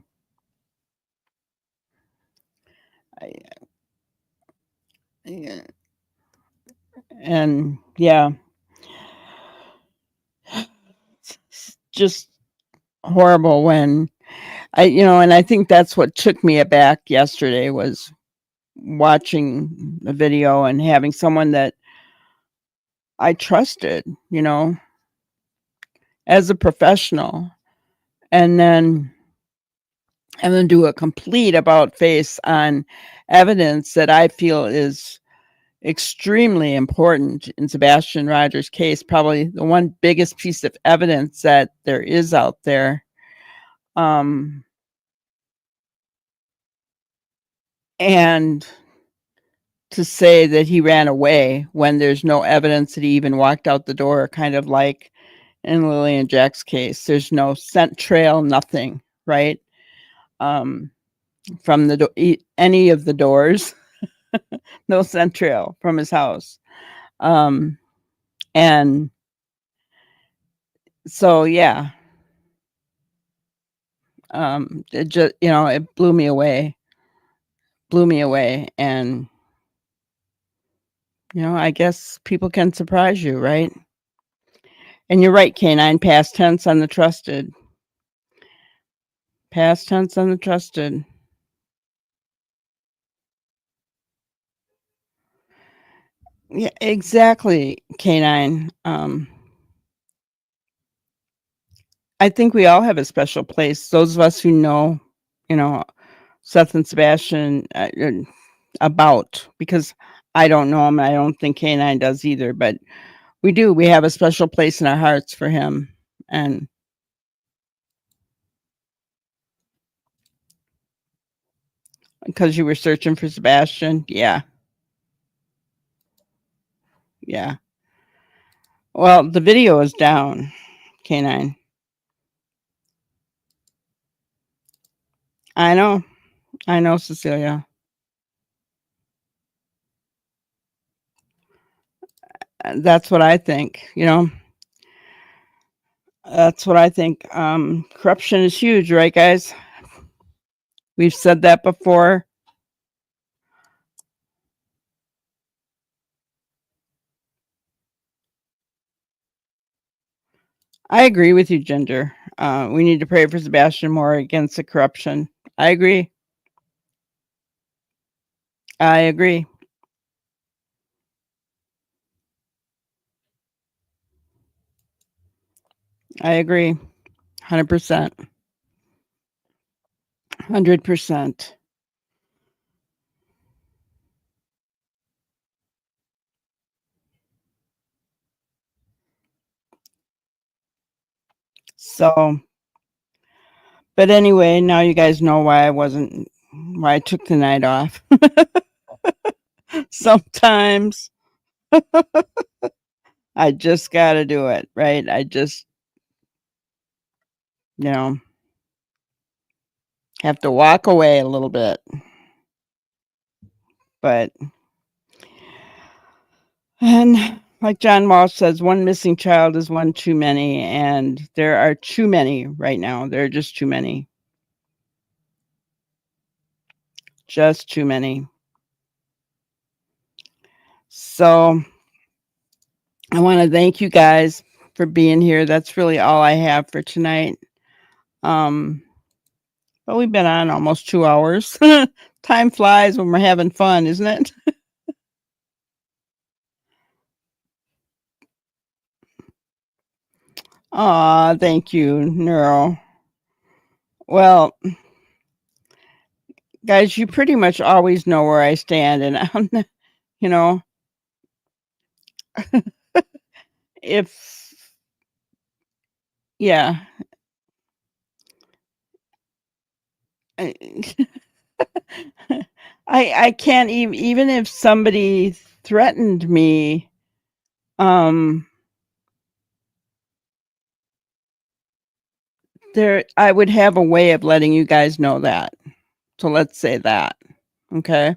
Speaker 2: I, yeah, and yeah, it's just horrible when and I think that's what took me aback yesterday was watching the video and having someone that I trusted, as a professional, and then do a complete about face on evidence that I feel is extremely important in Sebastian Rogers' case, probably the one biggest piece of evidence that there is out there. And to say that he ran away when there's no evidence that he even walked out the door, kind of like in Lilly and Jack's case, there's no scent trail, nothing, right? From any of the doors, no scent trail from his house. And so, yeah, it just, it blew me away. And, I guess people can surprise you, right? And you're right, Canine, past tense on the trusted. Past tense on the trusted. Yeah, exactly, Canine. I think we all have a special place. Those of us who know, you know, Seth and Sebastian about, because I don't know him. I don't think Canine does either, but we do. We have a special place in our hearts for him. And because you were searching for Sebastian, yeah. Yeah. Well, the video is down, Canine. I know, Cecilia. That's what I think, That's what I think. Corruption is huge, right, guys? We've said that before. I agree with you, Ginger. We need to pray for Sebastian more against the corruption. I agree. I agree. I agree. 100%. 100%. So, but anyway, now you guys know why I took the night off. Sometimes I just got to do it, right? I just, have to walk away a little bit. But, and like John Walsh says, one missing child is one too many. And there are too many right now. There are just too many. Just too many. So I want to thank you guys for being here. That's really all I have for tonight. But we've been on almost 2 hours. Time flies when we're having fun, isn't it? Aw, thank you, Neuro. Well, guys, you pretty much always know where I stand, and if yeah, I, I can't even if somebody threatened me, I would have a way of letting you guys know that. So let's say that, okay?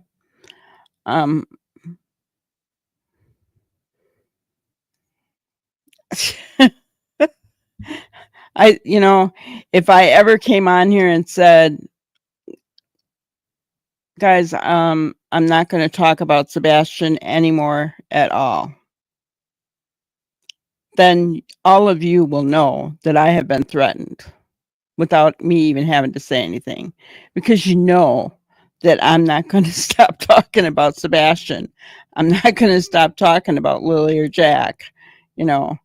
Speaker 2: If I ever came on here and said, guys, I'm not going to talk about Sebastian anymore at all, then all of you will know that I have been threatened without me even having to say anything, because you know that I'm not going to stop talking about Sebastian. I'm not going to stop talking about Lily or Jack. I'm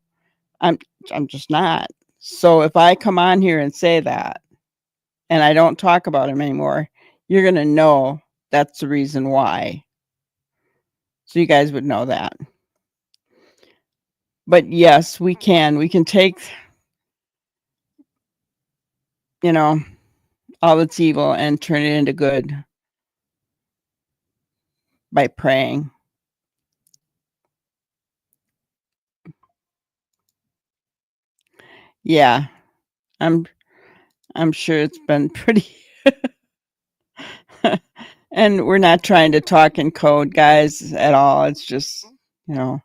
Speaker 2: just not. So if I come on here and say that and I don't talk about him anymore, you're going to know that's the reason why. So you guys would know that. But yes, we can take, all that's evil and turn it into good by praying. Yeah, I'm sure it's been pretty. And we're not trying to talk in code, guys, at all. It's just, if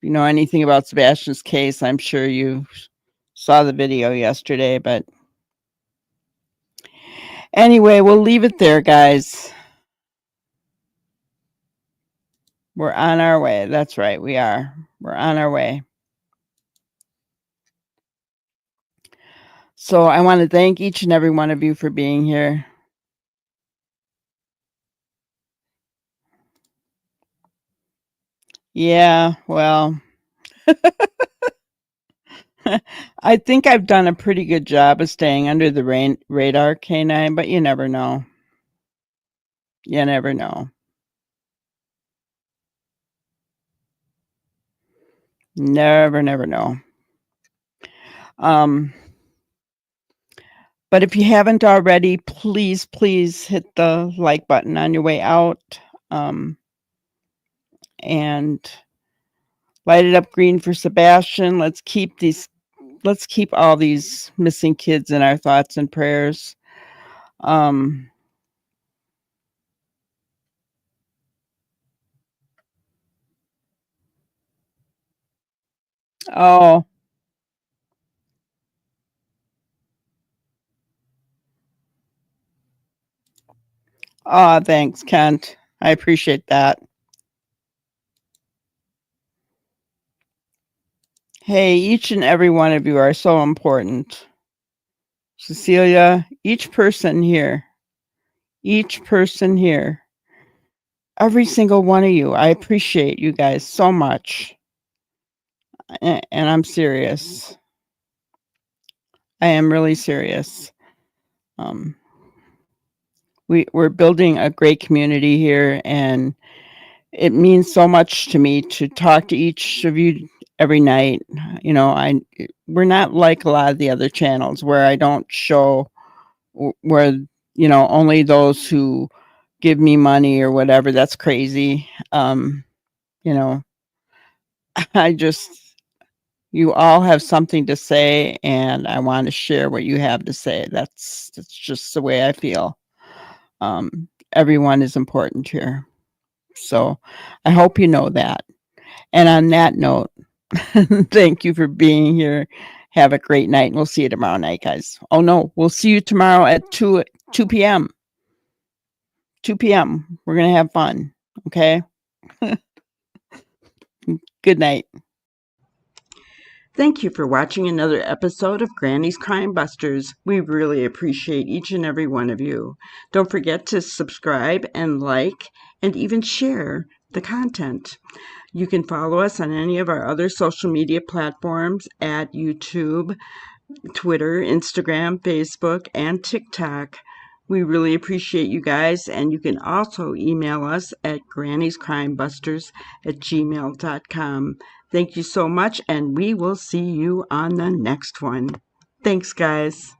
Speaker 2: you know anything about Sebastian's case, I'm sure you saw the video yesterday. But anyway, we'll leave it there, guys. We're on our way. That's right, we are. We're on our way. So I want to thank each and every one of you for being here. Yeah, well, I think I've done a pretty good job of staying under the radar, K9, but you never know. You never know. Never know. But if you haven't already, please hit the like button on your way out. And light it up green for Sebastian. Let's keep all these missing kids in our thoughts and prayers. Oh, thanks, Kent. I appreciate that. Hey, each and every one of you are so important. Cecilia, each person here, every single one of you, I appreciate you guys so much. And I'm serious. I am really serious. We're building a great community here, and it means so much to me to talk to each of you every night. You know, we're not like a lot of the other channels where I don't show where, you know, only those who give me money or whatever. That's crazy. You know, I just, you all have something to say, and I want to share what you have to say. That's just the way I feel. Everyone is important here. So I hope you know that. And on that note, thank you for being here. Have a great night, and we'll see you tomorrow night, guys. Oh no, we'll see you tomorrow at 2 p.m. 2 p.m. We're gonna have fun. Okay. Good night. Thank you for watching another episode of Granny's Crime Busters. We really appreciate each and every one of you. Don't forget to subscribe and like and even share the content. You can follow us on any of our other social media platforms at YouTube, Twitter, Instagram, Facebook, and TikTok. We really appreciate you guys, and you can also email us at granniescrimebusters@gmail.com. Thank you so much, and we will see you on the next one. Thanks, guys.